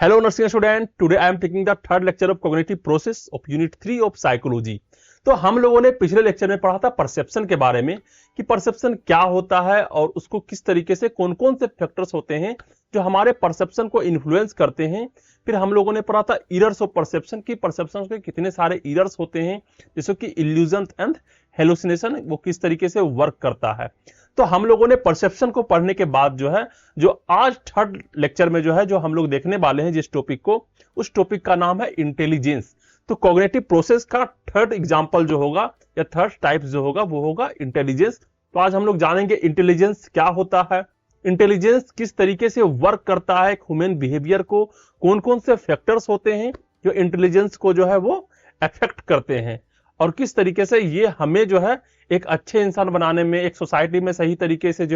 Hello nursing student, today I am taking the third lecture of cognitive process of unit 3 of psychology। तो हम लोगों ने पिछले lecture में पढ़ा था परसेप्शन के बारे में कि परसेप्शन क्या होता है और उसको किस तरीके से कौन कौन से फैक्टर्स होते हैं जो हमारे परसेप्शन को इन्फ्लुएंस करते हैं। फिर हम लोगों ने पढ़ा था इरर्स ऑफ परसेप्शन की परसेप्शन के कितने सारे इरर्स होते हैं, जैसे कि इल्यूजन एंड हेलुसिनेशन, वो किस तरीके से वर्क करता है। तो हम लोगों ने परसेप्शन को पढ़ने के बाद जो आज थर्ड लेक्चर में जो हम लोग देखने वाले हैं जिस टॉपिक को, उस टॉपिक का नाम है इंटेलिजेंस। तो कॉग्निटिव प्रोसेस का थर्ड एग्जांपल जो होगा या थर्ड टाइप जो होगा वो होगा इंटेलिजेंस। तो आज हम लोग जानेंगे इंटेलिजेंस क्या होता है, इंटेलिजेंस किस तरीके से वर्क करता है, ह्यूमन बिहेवियर को कौन कौन से फैक्टर्स होते हैं जो इंटेलिजेंस को वो अफेक्ट करते हैं, और किस तरीके से ये हमें एक अच्छे इंसान बनाने में, एक सोसाइटी में सही तरीके से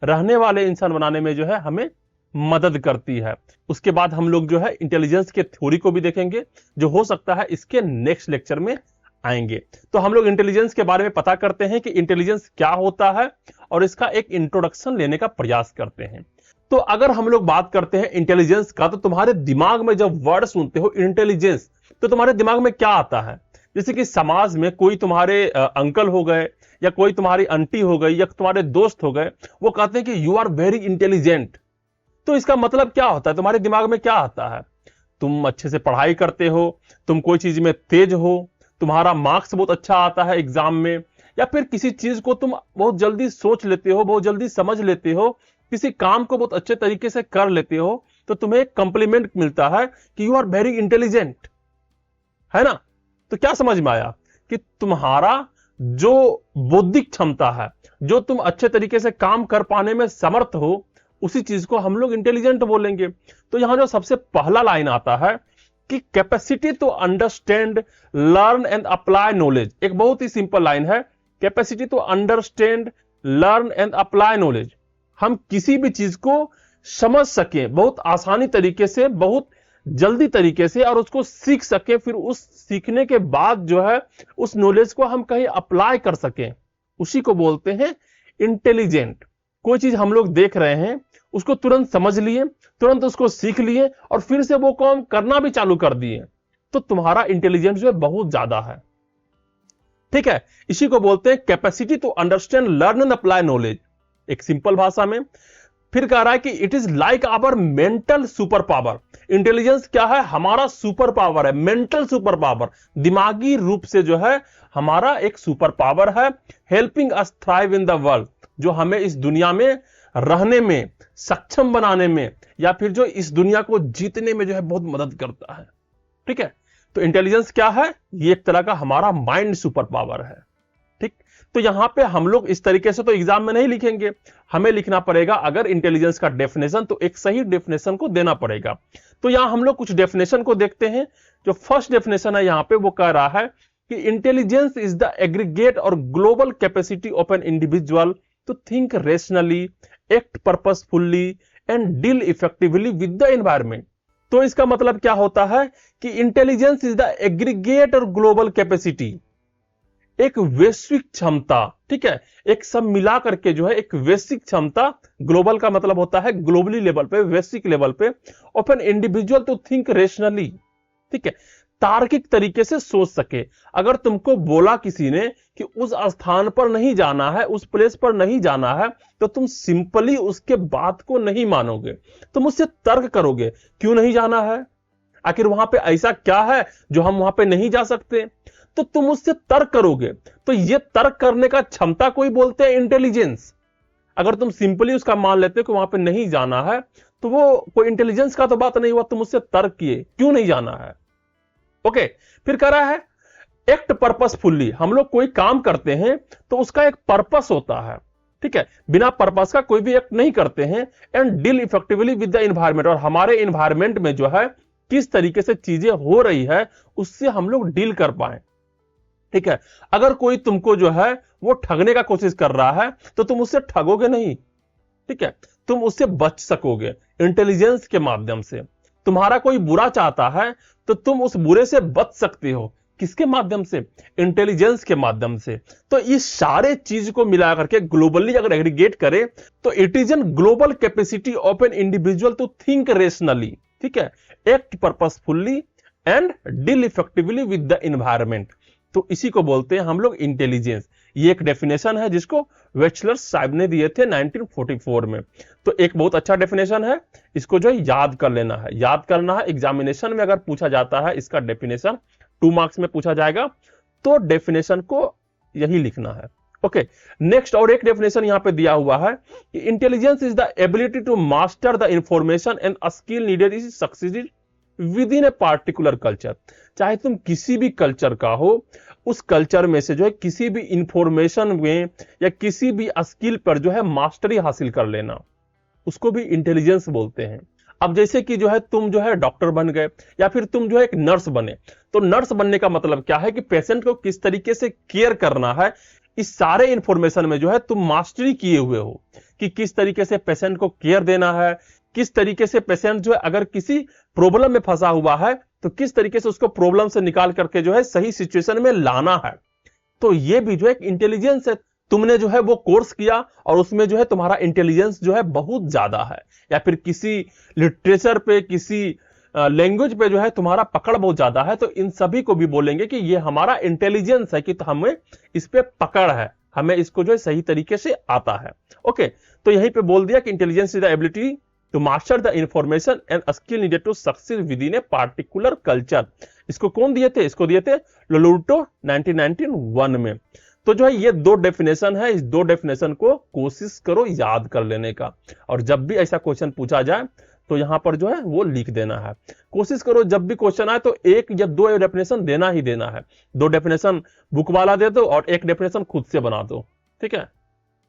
रहने वाले इंसान बनाने में हमें मदद करती है। उसके बाद हम लोग इंटेलिजेंस के थ्योरी को भी देखेंगे, जो हो सकता है इसके नेक्स्ट लेक्चर में आएंगे। तो हम लोग इंटेलिजेंस के बारे में पता करते हैं कि इंटेलिजेंस क्या होता है और इसका एक इंट्रोडक्शन लेने का प्रयास करते हैं। तो अगर हम लोग बात करते हैं इंटेलिजेंस का, तो तुम्हारे दिमाग में जब वर्ड सुनते हो इंटेलिजेंस, तो तुम्हारे दिमाग में क्या आता है? जैसे कि समाज में कोई तुम्हारे अंकल हो गए या कोई तुम्हारी आंटी हो गई या तुम्हारे दोस्त हो गए, वो कहते हैं कि यू आर वेरी इंटेलिजेंट। तो इसका मतलब क्या होता है? तुम्हारे दिमाग में क्या आता है? तुम अच्छे से पढ़ाई करते हो, तुम कोई चीज में तेज हो, तुम्हारा मार्क्स बहुत अच्छा आता है एग्जाम में, या फिर किसी चीज को तुम बहुत जल्दी सोच लेते हो, बहुत जल्दी समझ लेते हो, किसी काम को बहुत अच्छे तरीके से कर लेते हो, तो तुम्हें एक कॉम्प्लीमेंट मिलता है कि यू आर वेरी इंटेलिजेंट, है ना। तो क्या समझ में आया कि तुम्हारा जो बौद्धिक क्षमता है, जो तुम अच्छे तरीके से काम कर पाने में समर्थ हो, उसी चीज को हम लोग इंटेलिजेंट बोलेंगे। तो यहां जो सबसे पहला लाइन आता है कि capacity to understand, learn and apply knowledge. एक बहुत ही सिंपल लाइन है, capacity to understand, learn and apply knowledge. हम किसी भी चीज को समझ सके बहुत आसानी तरीके से, बहुत जल्दी तरीके से, और उसको सीख सके, फिर उस सीखने के बाद उस नॉलेज को हम कहीं अप्लाई कर सकें, उसी को बोलते हैं इंटेलिजेंट। कोई चीज हम लोग देख रहे हैं, उसको तुरंत समझ लिए, तुरंत उसको सीख लिए, और फिर से वो काम करना भी चालू कर दिए, तो तुम्हारा इंटेलिजेंस बहुत ज्यादा है। ठीक है, इसी को बोलते हैं capacity to understand, learn and apply knowledge, एक सिंपल भाषा में। फिर कह रहा है कि it is like our mental super power. Intelligence क्या है? हमारा सुपर पावर है, मेंटल सुपर पावर, दिमागी रूप से हमारा एक सुपर पावर है। Helping us thrive in the world, जो हमें इस दुनिया में रहने में सक्षम बनाने में, या फिर जो इस दुनिया को जीतने में बहुत मदद करता है। ठीक है, तो इंटेलिजेंस क्या है? ये एक तरह का हमारा माइंड सुपर पावर है। ठीक, तो यहां पे हम लोग इस तरीके से तो एग्जाम में नहीं लिखेंगे, हमें लिखना पड़ेगा अगर इंटेलिजेंस का डेफिनेशन, तो एक सही डेफिनेशन को देना पड़ेगा। तो यहां हम लोग कुछ डेफिनेशन को देखते हैं। जो फर्स्ट डेफिनेशन है यहां पे, वो कह रहा है कि इंटेलिजेंस इज द एग्रीगेट और global capacity of an individual to think rationally, act purposefully and deal effectively with the environment. तो इसका मतलब क्या होता है कि इंटेलिजेंस इज द एग्रीगेट और ग्लोबल कैपेसिटी, एक वैश्विक क्षमता। ठीक है, एक सब मिला करके एक वैश्विक क्षमता, ग्लोबल का मतलब होता है ग्लोबली लेवल पे, वैश्विक लेवल पे, of an individual to think rationally. ठीक है, तार्किक तरीके से सोच सके। अगर तुमको बोला किसी ने कि उस स्थान पर नहीं जाना है, उस प्लेस पर नहीं जाना है, तो तुम सिंपली उसके बात को नहीं मानोगे, तुम उससे तर्क करोगे, क्यों नहीं जाना है, आखिर वहां पे ऐसा क्या है जो हम वहां पे नहीं जा सकते, तो तुम उससे तर्क करोगे। तो ये तर्क करने का क्षमता कोई बोलते हैं इंटेलिजेंस। अगर तुम सिंपली उसका मान लेते हो कि वहां पे नहीं जाना है, तो वो कोई इंटेलिजेंस का तो बात नहीं हुआ, तुम उससे तर्क किए क्यों नहीं जाना है। ओके, फिर कह रहा है एक्ट पर्पसफुली। हम लोग कोई काम करते हैं तो उसका एक पर्पस होता है। ठीक है, बिना पर्पस का कोई भी एक्ट नहीं करते हैं। And deal effectively with the environment, और हमारे एनवायरमेंट में किस तरीके से चीजें हो रही है उससे हम लोग डील कर पाए। ठीक है, अगर कोई तुमको वो ठगने का कोशिश कर रहा है, तो तुम उससे ठगोगे नहीं। ठीक है, तुम उससे बच सकोगे इंटेलिजेंस के माध्यम से। तुम्हारा कोई बुरा चाहता है तो तुम उस बुरे से बच सकते हो, किसके माध्यम से? इंटेलिजेंस के माध्यम से। तो इस सारे चीज को मिला करके ग्लोबली अगर एग्रीगेट करें, तो it is an global capacity of an individual to think rationally. ठीक है, act purposefully and deal effectively with the environment. तो इसी को बोलते हैं हम लोग इंटेलिजेंस। ये एक डेफिनेशन है जिसको वेचलर साहब ने दिए थे 1944 में। तो एक बहुत अच्छा डेफिनेशन है, इसको जो है याद कर लेना है, याद करना है। एग्जामिनेशन में अगर पूछा जाता है इसका डेफिनेशन 2 मार्क्स में पूछा जाएगा, तो डेफिनेशन को यही लिखना है। ओके, नेक्स्ट और एक डेफिनेशन यहां पे दिया हुआ है कि intelligence is the ability to master the information and skill needed is succeed within a particular culture. चाहे तुम किसी भी कल्चर का हो, उस कल्चर में से जो है किसी भी इंफॉर्मेशन में या किसी भी स्किल पर जो है मास्टरी हासिल कर लेना, उसको भी इंटेलिजेंस बोलते हैं। अब जैसे कि जो है तुम जो है डॉक्टर बन गए या फिर तुम जो है एक नर्स बने, तो नर्स बनने का मतलब क्या है कि पेशेंट को किस तरीके से केयर करना है, इस सारे इंफॉर्मेशन में जो है तुम मास्टरी किए हुए हो कि किस तरीके से पेशेंट को केयर देना है, किस तरीके से पेशेंट जो है अगर किसी प्रॉब्लम में फंसा हुआ है तो किस तरीके से उसको प्रॉब्लम से निकाल करके जो है सही सिचुएशन में लाना है। तो ये भी जो है इंटेलिजेंस है। तुमने जो है वो कोर्स किया और उसमें जो है तुम्हारा इंटेलिजेंस जो है बहुत ज्यादा है, या फिर किसी लिटरेचर पे, किसी लैंग्वेज पे जो है तुम्हारा पकड़ बहुत ज्यादा है, तो इन सभी को भी बोलेंगे कि ये हमारा इंटेलिजेंस है, कि तो हमें इस पे पकड़ है, हमें इसको जो है सही तरीके से आता है। ओके, तो यहीं पे बोल दिया कि intelligence is the ability to master the information and skill needed to succeed within a particular culture. इसको कौन दिए थे? इसको दिए थे लोलुर्टो 1991 में। तो जो है ये 2 डेफिनेशन है, इस 2 डेफिनेशन को कोशिश करो याद कर लेने का, और जब भी ऐसा क्वेश्चन पूछा जाए तो यहां पर जो है वो लिख देना है। कोशिश करो जब भी क्वेश्चन आए तो 1 या 2 डेफिनेशन देना ही देना है। 2 डेफिनेशन बुक वाला दे दो और 1 डेफिनेशन खुद से बना दो, ठीक है,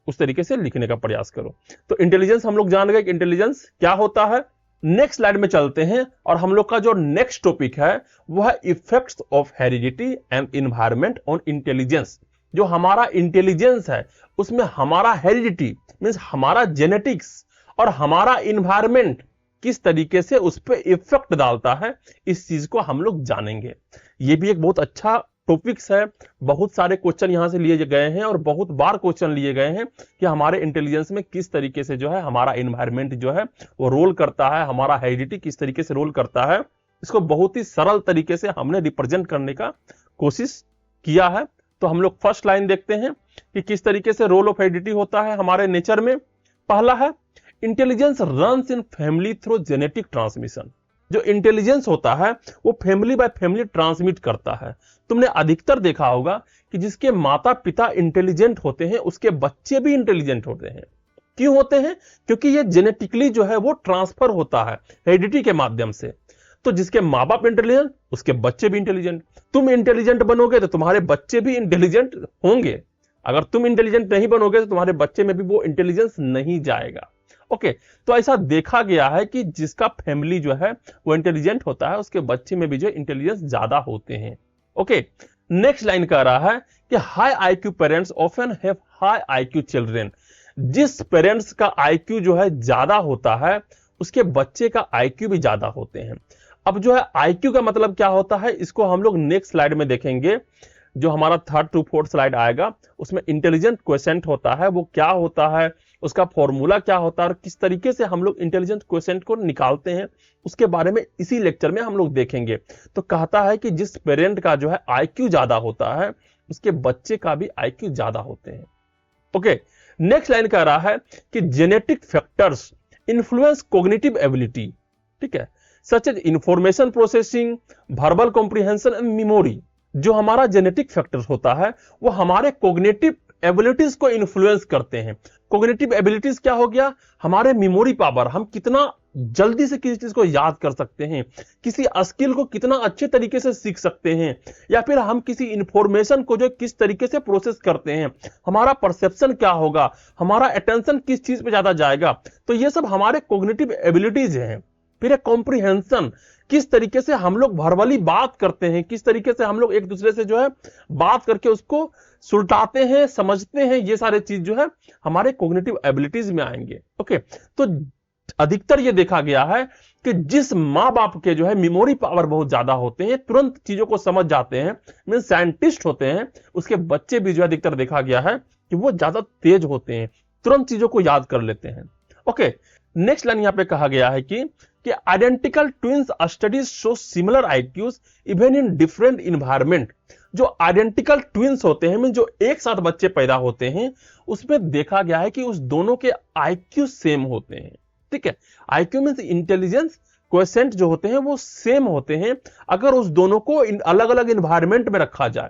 उस तरीके से लिखने का प्रयास करो। तो इंटेलिजेंस हम लोग जान गए कि इंटेलिजेंस क्या होता है। नेक्स्ट स्लाइड में चलते हैं और हम लोग का जो नेक्स्ट टॉपिक है वो है effects of heredity and environment on intelligence. जो हमारा इंटेलिजेंस है उसमें हमारा हेरिडिटी मींस हमारा जेनेटिक्स और हमारा एनवायरनमेंट किस तरीके से उस पर इफेक्ट डालता है, इस चीज को हम लोग जानेंगे। ये भी एक बहुत अच्छा टॉपिक्स है, बहुत सारे क्वेश्चन यहां से लिए गए हैं और बहुत बार क्वेश्चन लिए गए हैं कि हमारे इंटेलिजेंस में किस तरीके से जो है हमारा एनवायरनमेंट जो है वो रोल करता है, हमारा हेरिडिटी किस तरीके से रोल करता है। इसको बहुत ही सरल तरीके से हमने रिप्रेजेंट करने का कोशिश किया है। तो हम लोग फर्स्ट लाइन देखते हैं कि किस तरीके से रोल ऑफ हेरिडिटी होता है हमारे नेचर में। पहला है intelligence runs in family through genetic transmission. जो इंटेलिजेंस होता है वो फैमिली बाय फैमिली ट्रांसमिट करता है। तुमने अधिकतर देखा होगा कि जिसके माता पिता इंटेलिजेंट होते हैं उसके बच्चे भी इंटेलिजेंट होते हैं। क्यों होते हैं? क्योंकि ये जेनेटिकली जो है वो ट्रांसफर होता है हेरिडिटी के माध्यम से। तो जिसके माँ बाप इंटेलिजेंट उसके बच्चे भी इंटेलिजेंट। तुम इंटेलिजेंट बनोगे तो तुम्हारे बच्चे भी इंटेलिजेंट होंगे। अगर तुम इंटेलिजेंट नहीं बनोगे तो तुम्हारे बच्चे में भी वो इंटेलिजेंस नहीं जाएगा। ओके, तो ऐसा देखा गया है कि जिसका फैमिली जो है वो इंटेलिजेंट होता है उसके बच्चे में भी जो इंटेलिजेंस ज्यादा होते हैं। ओके, नेक्स्ट लाइन कह रहा है कि high IQ parents often have high IQ children. जिस पेरेंट्स का आईक्यू जो है ज्यादा होता है उसके बच्चे का आईक्यू भी ज्यादा होते हैं। अब जो है आईक्यू का मतलब क्या होता है इसको हम लोग नेक्स्ट स्लाइड में देखेंगे। जो हमारा 3rd to 4th स्लाइड आएगा उसमें इंटेलिजेंट क्वोशिएंट होता है वो क्या होता है, उसका फॉर्मूला क्या होता है और किस तरीके से हम लोग इंटेलिजेंट क्वोशिएंट को निकालते हैं, उसके बारे में इसी लेक्चर में हम लोग देखेंगे। तो कहता है कि जिस पेरेंट का जो है आईक्यू ज्यादा होता है उसके बच्चे का भी आईक्यू ज्यादा होते हैं। ओके, नेक्स्ट लाइन कह रहा है कि genetic factors influence cognitive ability, ठीक है, such as information processing, verbal comprehension and memory. जो हमारा जेनेटिक फैक्टर्स होता है वो हमारे कॉग्निटिव एबिलिटीज को इन्फ्लुएंस करते हैं। कॉग्निटिव एबिलिटीज क्या हो गया? हमारे मेमोरी पावर, हम कितना जल्दी से किसी चीज को याद कर सकते हैं, किसी स्किल को कितना अच्छे तरीके से सीख सकते हैं, या फिर हम किसी इंफॉर्मेशन को जो किस तरीके से प्रोसेस करते हैं, हमारा परसेप्शन क्या होगा, हमारा अटेंशन किस चीज पे ज्यादा जाएगा। तो ये सब हमारे कॉग्निटिव एबिलिटीज हैं। फिर कॉम्प्रिहेंशन, किस तरीके से हम लोग वर्बली बात करते हैं, किस तरीके से हम लोग एक दूसरे से जो है बात करके उसको सुलटाते हैं, समझते हैं, ये सारे चीज जो है हमारे कॉग्निटिव एबिलिटीज में आएंगे। ओके, तो अधिकतर ये देखा गया है कि जिस माँ बाप के जो है मेमोरी पावर बहुत ज्यादा होते हैं, तुरंत चीजों को समझ जाते हैं, मीन साइंटिस्ट होते हैं, उसके बच्चे भी जो है अधिकतर देखा गया है कि वो ज्यादा तेज होते हैं, तुरंत चीजों को याद कर लेते हैं। ओके, नेक्स्ट लाइन यहां पे कहा गया है कि कि identical twins studies show similar IQs even in different environment. जो आइडेंटिकल ट्विंस होते हैं, जो एक साथ बच्चे पैदा होते हैं, उसमें देखा गया है कि उस दोनों के आईक्यू सेम होते हैं। ठीक है, आईक्यू मींस इंटेलिजेंस क्वोशिएंट जो होते हैं वो सेम होते हैं अगर उस दोनों को अलग अलग इन्वायरमेंट में रखा जाए।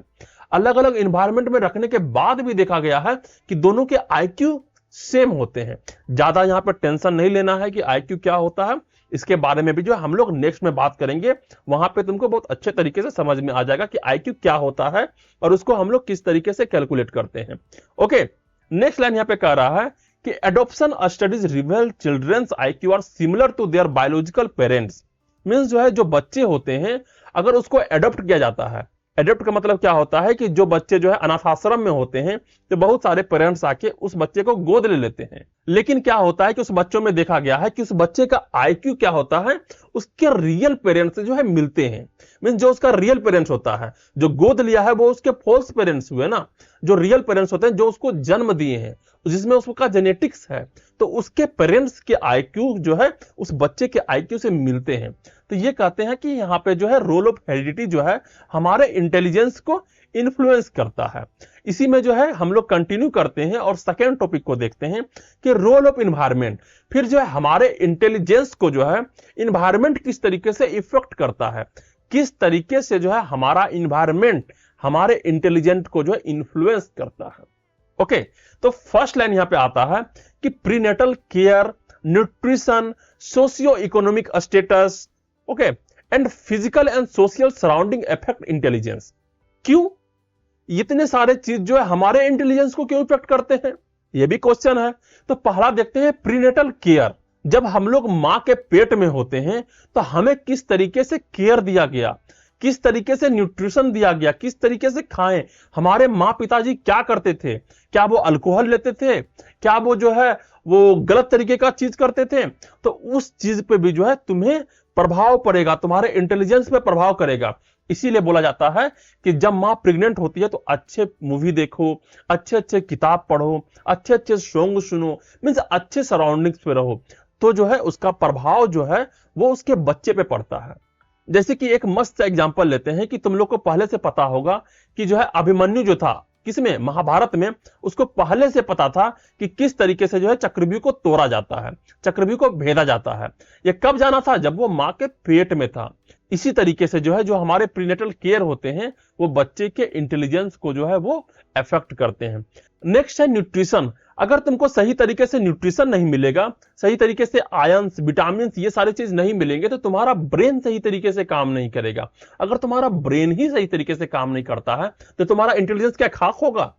अलग अलग इन्वायरमेंट में रखने के बाद भी देखा गया है कि दोनों के आईक्यू सेम होते हैं। ज्यादा यहां पर टेंशन नहीं लेना है कि आईक्यू क्या होता है, इसके बारे में भी जो हम लोग नेक्स्ट में बात करेंगे, वहां पे तुमको बहुत अच्छे तरीके से समझ में आ जाएगा कि आईक्यू क्या होता है और उसको हम लोग किस तरीके से कैलकुलेट करते हैं। ओके, नेक्स्ट लाइन यहां पे कह रहा है कि adoption studies reveal children's IQ are similar to their biological parents. Means जो है जो बच्चे होते हैं अगर उसको एडॉप्ट किया जाता है, एडॉप्ट का मतलब क्या होता है कि जो बच्चे जो है अनाथ आश्रम में होते हैं तो बहुत सारे पेरेंट्स आके उस बच्चे को गोद ले लेते हैं, लेकिन क्या होता है कि उस बच्चों में देखा गया है कि उस बच्चे का आईक्यू क्या होता है उसके रियल पेरेंट्स से जो है मिलते हैं। मींस जो उसका रियल पेरेंट्स होता है, जो गोद लिया है वो उसके फॉल्स पेरेंट्स हुए ना, जो रियल पेरेंट्स होते हैं जो उसको जन्म दिए हैं, जिसमें उसका जेनेटिक्स है, तो उसके पेरेंट्स के आईक्यू जो है उस बच्चे के आईक्यू से मिलते हैं। तो ये कहते हैं कि यहाँ पे जो है रोल ऑफ हेरिडिटी जो है हमारे इंटेलिजेंस को इन्फ्लुएंस करता है। इसी में जो है हम लोग कंटिन्यू करते हैं और सेकेंड टॉपिक को देखते हैं कि रोल ऑफ इन्वायरमेंट। फिर जो है हमारे इंटेलिजेंस को जो है इन्वायरमेंट किस तरीके से इफेक्ट करता है, किस तरीके से जो है हमारा इन्वायरमेंट हमारे इंटेलिजेंट को जो है इन्फ्लुएंस करता है। ओके, तो फर्स्ट लाइन यहां पे आता है कि prenatal care, nutrition, socio economic status, okay, and physical and social surrounding affect intelligence. क्यों इतने सारे चीज जो है हमारे इंटेलिजेंस को क्यों इफेक्ट करते हैं, यह भी क्वेश्चन है। तो पहला देखते हैं प्रीनेटल केयर। जब हम लोग मां के पेट में होते हैं तो हमें किस तरीके से केयर दिया गया, किस तरीके से न्यूट्रिशन दिया गया, किस तरीके से खाएं। हमारे माँ पिताजी क्या करते थे, क्या वो अल्कोहल लेते थे, क्या वो जो है वो गलत तरीके का चीज करते थे, तो उस चीज पे भी जो है तुम्हें प्रभाव पड़ेगा, तुम्हारे इंटेलिजेंस पे प्रभाव करेगा। इसीलिए बोला जाता है कि जब मां प्रेग्नेंट होती है तो अच्छे मूवी देखो, अच्छे अच्छे किताब पढ़ो, अच्छे अच्छे सॉन्ग सुनो, मींस अच्छे सराउंडिंग्स पे रहो, तो जो है उसका प्रभाव जो है वो उसके बच्चे पे पड़ता है। जैसे कि एक मस्त एग्जांपल लेते हैं कि तुम लोग को पहले से पता होगा कि जो है अभिमन्यु जो था किसमें, महाभारत में, उसको पहले से पता था कि किस तरीके से जो है चक्रव्यूह को तोड़ा जाता है, चक्रव्यूह को भेदा जाता है। ये कब जाना था, जब वो मां के पेट में था। इसी तरीके से जो है जो हमारे प्रीनेटल केयर होते हैं वो बच्चे के इंटेलिजेंस को जो है वो अफेक्ट करते हैं। नेक्स्ट है न्यूट्रिशन। अगर तुमको सही तरीके से न्यूट्रिशन नहीं मिलेगा, सही तरीके से आयंस, विटामिन, ये सारी चीज नहीं मिलेंगे तो तुम्हारा ब्रेन सही तरीके से काम नहीं करेगा। अगर तुम्हारा ब्रेन ही सही तरीके से काम नहीं करता है तो तुम्हारा इंटेलिजेंस क्या खाक होगा,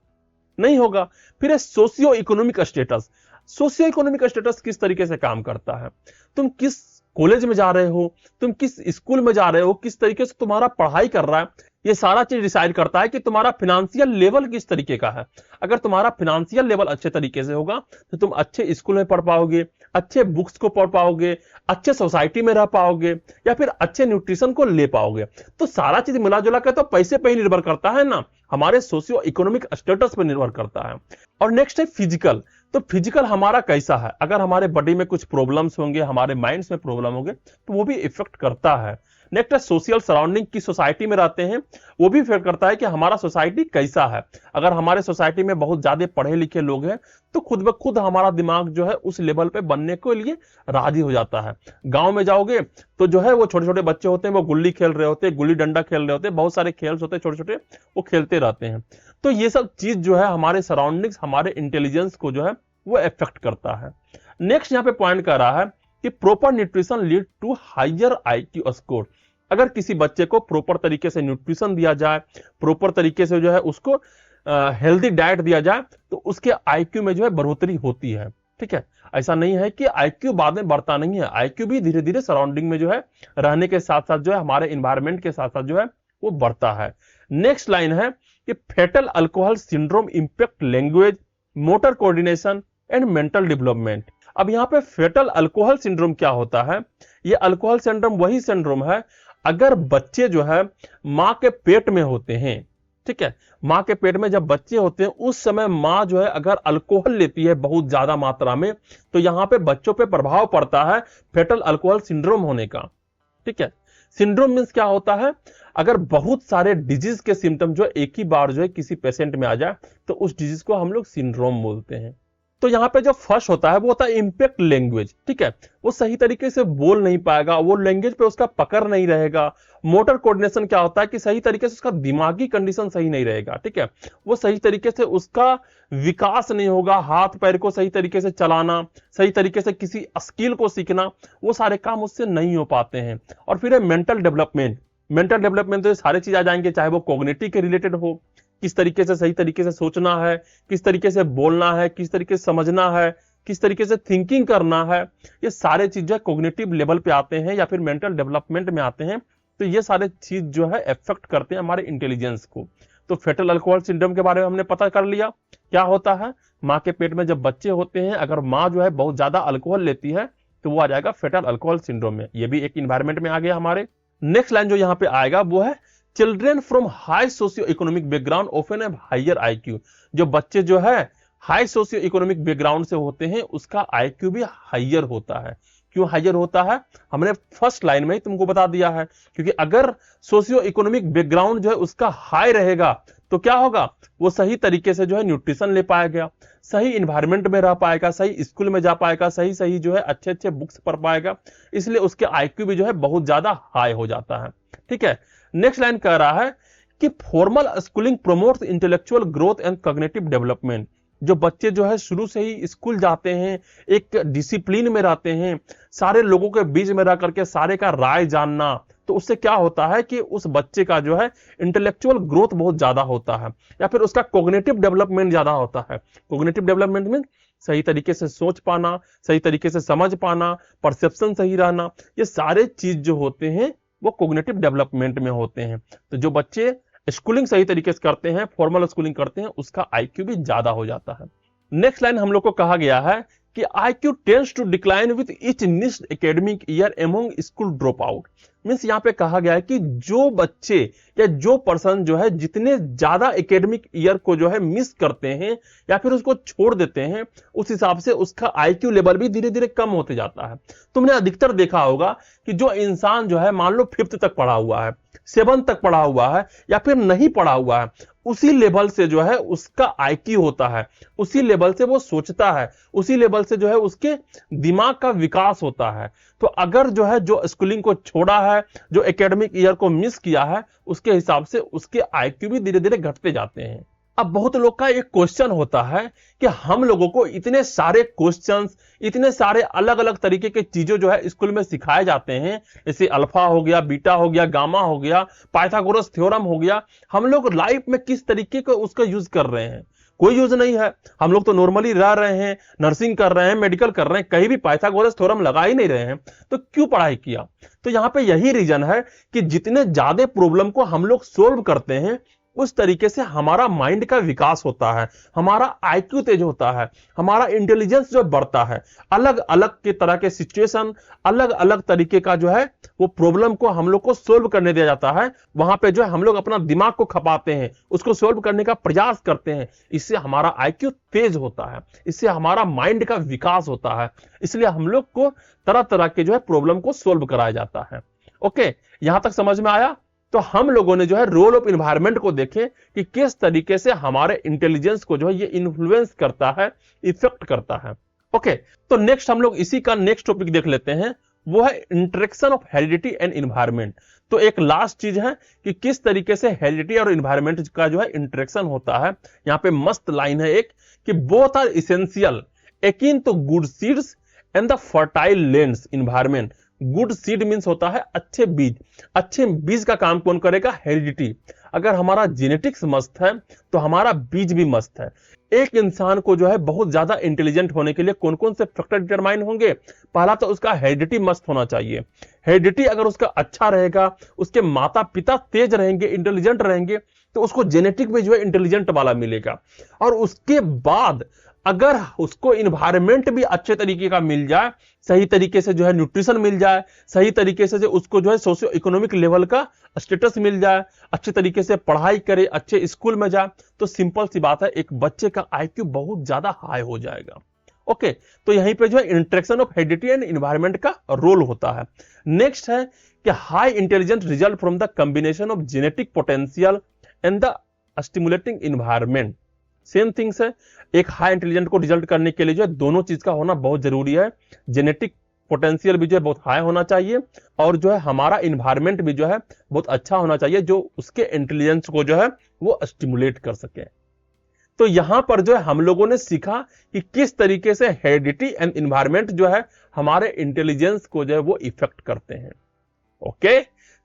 नहीं होगा। फिर है socio economic status. Socio economic status किस तरीके से काम करता है, तुम किस कॉलेज में जा रहे हो, तुम किस स्कूल में जा रहे हो, किस तरीके से तुम्हारा पढ़ाई कर रहा है, ये सारा चीज डिसाइड करता है कि तुम्हारा फाइनेंशियल लेवल किस तरीके का है। अगर तुम्हारा फाइनेंशियल लेवल अच्छे तरीके से होगा तो तुम अच्छे स्कूल में पढ़ पाओगे, अच्छे बुक्स को पढ़ पाओगे, अच्छे सोसाइटी में रह पाओगे, या फिर अच्छे न्यूट्रिशन को ले पाओगे। तो सारा चीज मिला जुला के तो पैसे पे ही निर्भर करता है ना, हमारे सोशियो इकोनॉमिक स्टेटस पर निर्भर करता है। और नेक्स्ट है फिजिकल। तो फिजिकल हमारा कैसा है, अगर हमारे बॉडी में कुछ प्रॉब्लम्स होंगे, हमारे माइंड्स में प्रॉब्लम होंगे तो वो भी इफेक्ट करता है। नेक्स्ट है सोशल सराउंडिंग, की सोसाइटी में रहते हैं, वो भी इफेक्ट करता है कि हमारा सोसाइटी कैसा है। अगर हमारे सोसाइटी में बहुत ज्यादा पढ़े लिखे लोग हैं तो खुद ब खुद हमारा दिमाग जो है उस लेवल पे बनने के लिए राजी हो जाता है। गांव में जाओगे तो जो है वो छोटे छोटे बच्चे होते हैं, वो गुल्ली खेल रहे होते हैं, गुल्ली डंडा खेल रहे होते हैं, बहुत सारे खेल होते हैं छोटे छोटे, वो खेलते रहते हैं। तो ये सब चीज जो है हमारे सराउंडिंग्स, हमारे इंटेलिजेंस को जो है वो इफेक्ट करता है। नेक्स्ट यहाँ पे पॉइंट कर रहा है कि proper nutrition lead to higher IQ score. अगर किसी बच्चे को प्रॉपर तरीके से न्यूट्रिशन दिया जाए, प्रॉपर तरीके से जो है उसको हेल्दी डाइट दिया जाए तो उसके आईक्यू में जो है बढ़ोतरी होती है। ठीक है, ऐसा नहीं है कि आईक्यू बाद में बढ़ता नहीं है, आईक्यू भी धीरे धीरे सराउंडिंग में जो है रहने के साथ साथ जो है हमारे इन्वायरमेंट के साथ साथ जो है वो बढ़ता है। नेक्स्ट लाइन है कि fetal alcohol syndrome impact language, motor coordination and mental development. अब यहाँ पे फेटल अल्कोहल सिंड्रोम क्या होता है, ये अल्कोहल सिंड्रोम वही सिंड्रोम है अगर बच्चे जो है मां के पेट में होते हैं, ठीक है। माँ के पेट में जब बच्चे होते हैं उस समय माँ जो है अगर अल्कोहल लेती है बहुत ज्यादा मात्रा में, तो यहाँ पे बच्चों पे प्रभाव पड़ता है फेटल अल्कोहल सिंड्रोम होने का। ठीक है। सिंड्रोम मीन्स क्या होता है, अगर बहुत सारे डिजीज के सिम्टम जो एक ही बार जो है किसी पेशेंट में आ जाए तो उस डिजीज को हम लोग सिंड्रोम बोलते हैं। तो यहाँ पे जो फर्स्ट होता है वो होता है इम्पैक्ट लैंग्वेज। ठीक है, वो सही तरीके से बोल नहीं पाएगा, वो लैंग्वेज पे उसका पकड़ नहीं रहेगा। मोटर कोऑर्डिनेशन क्या होता है कि सही तरीके से उसका दिमागी कंडीशन सही नहीं रहेगा। ठीक है, वो सही तरीके से उसका विकास नहीं होगा, हाथ पैर को सही तरीके से चलाना, सही तरीके से किसी स्किल को सीखना, वो सारे काम उससे नहीं हो पाते हैं। और फिर है मेंटल डेवलपमेंट। मेंटल डेवलपमेंट तो सारे चीज आ जाएंगे, चाहे वो कॉग्निटिव के रिलेटेड हो, किस तरीके से सही तरीके से सोचना है, किस तरीके से बोलना है, किस तरीके से समझना है, किस तरीके से थिंकिंग करना है, ये सारे चीज जो कॉग्निटिव लेवल पे आते हैं या फिर मेंटल डेवलपमेंट में आते हैं। तो ये सारे चीज जो है इफेक्ट करते हैं हमारे इंटेलिजेंस को। तो फेटल अल्कोहल सिंड्रोम के बारे में हमने पता कर लिया क्या होता है। माँ के पेट में जब बच्चे होते हैं अगर माँ जो है बहुत ज्यादा अल्कोहल लेती है तो वो आ जाएगा फेटल अल्कोहल सिंड्रोम में। ये भी एक इन्वायरमेंट में आ गया हमारे। नेक्स्ट लाइन जो यहाँ पे आएगा वो है children from high socio economic background often have higher IQ. जो बच्चे जो है हाई सोशियो इकोनॉमिक बैकग्राउंड से होते हैं उसका आईक्यू भी हायर होता है। क्यों हायर होता है, हमने फर्स्ट लाइन में ही तुमको बता दिया है। क्योंकि अगर सोशियो इकोनॉमिक बैकग्राउंड जो है उसका हाई रहेगा तो क्या होगा, वो सही तरीके से जो है न्यूट्रिशन ले पाएगा, सही इन्वायरमेंट में रह पाएगा, सही स्कूल में जा पाएगा, सही सही जो है अच्छे अच्छे बुक्स पढ़ पाएगा, इसलिए उसके आईक्यू भी जो है बहुत ज्यादा हाई हो जाता है। ठीक है। नेक्स्ट लाइन कह रहा है कि formal schooling promotes intellectual growth and cognitive development. जो बच्चे जो है शुरू से ही स्कूल जाते हैं, एक डिसिप्लिन में रहते हैं, सारे लोगों के बीच में रह करके सारे का राय जानना, तो उससे क्या होता है कि उस बच्चे का जो है इंटेलेक्चुअल ग्रोथ बहुत ज्यादा होता है या फिर उसका कॉग्निटिव डेवलपमेंट ज्यादा होता है। कॉग्निटिव डेवलपमेंट में सही तरीके से सोच पाना, सही तरीके से समझ पाना, परसेप्शन सही रहना, ये सारे चीज जो होते हैं वो कॉग्निटिव डेवलपमेंट में होते हैं। तो जो बच्चे स्कूलिंग सही तरीके से करते हैं, फॉर्मल स्कूलिंग करते हैं, उसका आईक्यू भी ज्यादा हो जाता है। नेक्स्ट लाइन हम लोग को कहा गया है कि IQ tends to decline with each next academic year among school drop out. Means यहाँ पे कहा गया है कि जो बच्चे या जो पर्सन जो है जितने ज्यादा एकेडमिक ईयर को जो है मिस करते हैं या फिर उसको छोड़ देते हैं, उस हिसाब से उसका आईक्यू लेवल भी धीरे धीरे कम होते जाता है। तुमने अधिकतर देखा होगा कि जो इंसान जो है मान लो 5th तक पढ़ा हुआ है, 7th तक पढ़ा हुआ है या फिर नहीं पढ़ा हुआ है, उसी लेवल से जो है उसका आईक्यू होता है, उसी लेवल से वो सोचता है, उसी लेवल से जो है उसके दिमाग का विकास होता है। तो अगर जो है जो स्कूलिंग को छोड़ा है, जो एकेडमिक ईयर को मिस किया है, उसके हिसाब से उसके आईक्यू भी धीरे धीरे घटते जाते हैं। अब बहुत लोग का एक क्वेश्चन होता है कि हम लोगों को इतने सारे क्वेश्चंस, इतने सारे अलग अलग तरीके के चीजें जो है स्कूल में सिखाए जाते हैं, जैसे अल्फा हो गया, बीटा हो गया, गामा हो गया, पाइथागोरस थ्योरम हो गया, हम लोग लाइफ में किस तरीके का उसका यूज कर रहे हैं? कोई यूज नहीं है। हम लोग तो नॉर्मली रह रहे हैं, नर्सिंग कर रहे हैं, मेडिकल कर रहे हैं, कहीं भी पाइथागोरस थ्योरम लगा ही नहीं रहे हैं, तो क्यों पढ़ाई किया? तो यहां पे यही रीजन है कि जितने ज्यादा प्रॉब्लम को हम लोग सोल्व करते हैं उस तरीके से हमारा माइंड का विकास होता है, हमारा आईक्यू तेज होता है, हमारा इंटेलिजेंस जो बढ़ता है। अलग अलग के तरह के सिचुएशन, अलग अलग तरीके का जो है वो प्रॉब्लम को हम लोग को सोल्व करने दिया जाता है। वहां पे जो है हम लोग अपना दिमाग को खपाते हैं, उसको सोल्व करने का प्रयास करते हैं। इससे हमारा आईक्यू तेज होता है, इससे हमारा माइंड का विकास होता है। इसलिए हम लोग को तरह तरह के जो है प्रॉब्लम को सोल्व कराया जाता है। ओके, यहां तक समझ में आया? तो हम लोगों ने जो है रोल ऑफ इन्वायरमेंट को देखे कि किस तरीके से हमारे इंटेलिजेंस को जो है ये इन्फ्लुएंस करता है, इफेक्ट करता है। ओके, तो नेक्स्ट हम लोग इसी का नेक्स्ट टॉपिक देख लेते हैं, वो है interaction of heredity and environment. तो एक लास्ट चीज है कि किस तरीके से हेरिडिटी और इन्वायरमेंट का जो है इंटरेक्शन होता है। यहां पे मस्त लाइन है एक कि both are essential akin to good seeds and the fertile lands environment. Good seed means होता है अच्छे बीज। अच्छे बीज का काम कौन करेगा? हेरिडिटी। अगर हमारा जेनेटिक्स मस्त है तो हमारा बीज भी मस्त है। एक इंसान को जो है बहुत ज्यादा इंटेलिजेंट होने के लिए कौन कौन से फैक्टर डिटरमाइन होंगे? पहला तो उसका हेरिडिटी मस्त होना चाहिए। हेरिडिटी अगर उसका अच्छा रहेगा, उसके माता पिता तेज रहेंगे, इंटेलिजेंट रहेंगे, तो उसको जेनेटिक में जो है इंटेलिजेंट वाला मिलेगा। और उसके बाद अगर उसको इन्वायरमेंट भी अच्छे तरीके का मिल जाए, सही तरीके से जो है न्यूट्रिशन मिल जाए, सही तरीके से जो उसको जो है सोशियो इकोनॉमिक लेवल का स्टेटस मिल जाए, अच्छे तरीके से पढ़ाई करे, अच्छे स्कूल में जाए, तो सिंपल सी बात है एक बच्चे का आईक्यू बहुत ज्यादा हाई हो जाएगा। ओके, तो यहीं पे जो है interaction of heredity and environment का रोल होता है। नेक्स्ट है कि high intelligent result from the combination of genetic potential and the stimulating environment. Same things है, एक हाई इंटेलिजेंट को रिजल्ट करने के लिए जो है दोनों चीज का होना बहुत जरूरी है। जेनेटिक पोटेंशियल भी जो है बहुत हाई होना चाहिए, और जो है हमारा इन्वायरमेंट भी जो है बहुत अच्छा होना चाहिए, जो उसके इंटेलिजेंस को जो है वो स्टिमुलेट कर सके। तो यहां पर जो है हम लोगों ने सीखा कि किस तरीके से हेरिडिटी एंड एनवायरनमेंट जो है हमारे इंटेलिजेंस को जो है वो इफेक्ट करते हैं। ओके,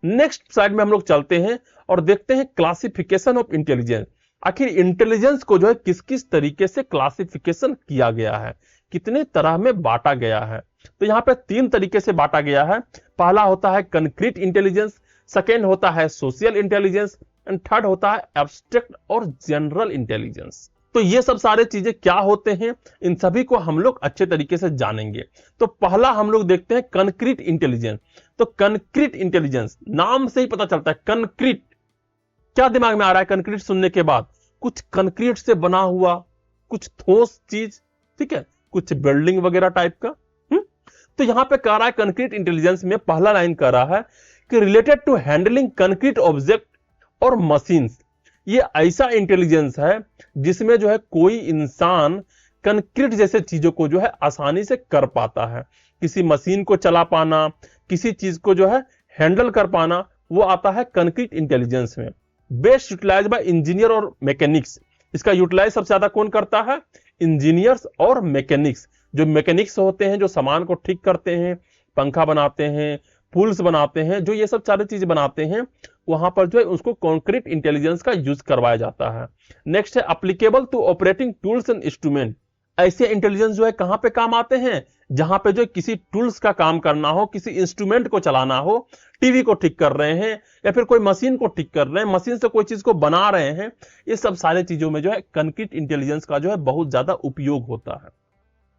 नेक्स्ट स्लाइड में हम लोग चलते हैं और देखते हैं क्लासिफिकेशन ऑफ इंटेलिजेंस। आखिर इंटेलिजेंस को जो है किस किस तरीके से क्लासिफिकेशन किया गया है, कितने तरह में बांटा गया है। तो यहां पे 3 तरीके से बांटा गया है। पहला होता है कंक्रीट इंटेलिजेंस, सेकेंड होता है सोशल इंटेलिजेंस, एंड थर्ड होता है एब्स्ट्रैक्ट और जनरल इंटेलिजेंस। तो ये सब सारे चीजें क्या होते हैं, इन सभी को हम लोग अच्छे तरीके से जानेंगे। तो पहला हम लोग देखते हैं कंक्रीट इंटेलिजेंस। तो कंक्रीट इंटेलिजेंस नाम से ही पता चलता है, कंक्रीट क्या दिमाग में आ रहा है कंक्रीट सुनने के बाद? कुछ कंक्रीट से बना हुआ, कुछ ठोस चीज, ठीक है, कुछ बिल्डिंग वगैरह टाइप का। तो यहां पे कह रहा है कंक्रीट इंटेलिजेंस में पहला लाइन कह रहा है कि related to handling concrete object और मशीन्स। ये ऐसा इंटेलिजेंस है जिसमें जो है कोई इंसान कंक्रीट जैसे चीजों को जो है आसानी से कर पाता है। किसी मशीन को चला पाना, किसी चीज को जो है हैंडल कर पाना, वो आता है कंक्रीट इंटेलिजेंस में। बेस्ट यूटिलाइज बाय इंजीनियर और मैकेनिक्स। इसका यूटिलाइज सबसे ज्यादा कौन करता है? इंजीनियर्स और मैकेनिक्स। जो मैकेनिक्स होते हैं, जो सामान को ठीक करते हैं, पंखा बनाते हैं, पुल्स बनाते हैं, जो ये सब सारी चीज बनाते हैं, वहां पर जो है उसको कंक्रीट इंटेलिजेंस का यूज करवाया जाता है। नेक्स्ट है applicable to operating tools and instrument. ऐसे इंटेलिजेंस जो है कहां पे काम आते हैं? जहां पे जो किसी टूल्स का काम करना हो, किसी इंस्ट्रूमेंट को चलाना हो, टीवी को ठीक कर रहे हैं या फिर कोई मशीन को ठीक कर रहे हैं, मशीन से कोई चीज को बना रहे हैं, ये सब सारे चीजों में जो है कंक्रीट इंटेलिजेंस का जो है बहुत ज्यादा उपयोग होता है।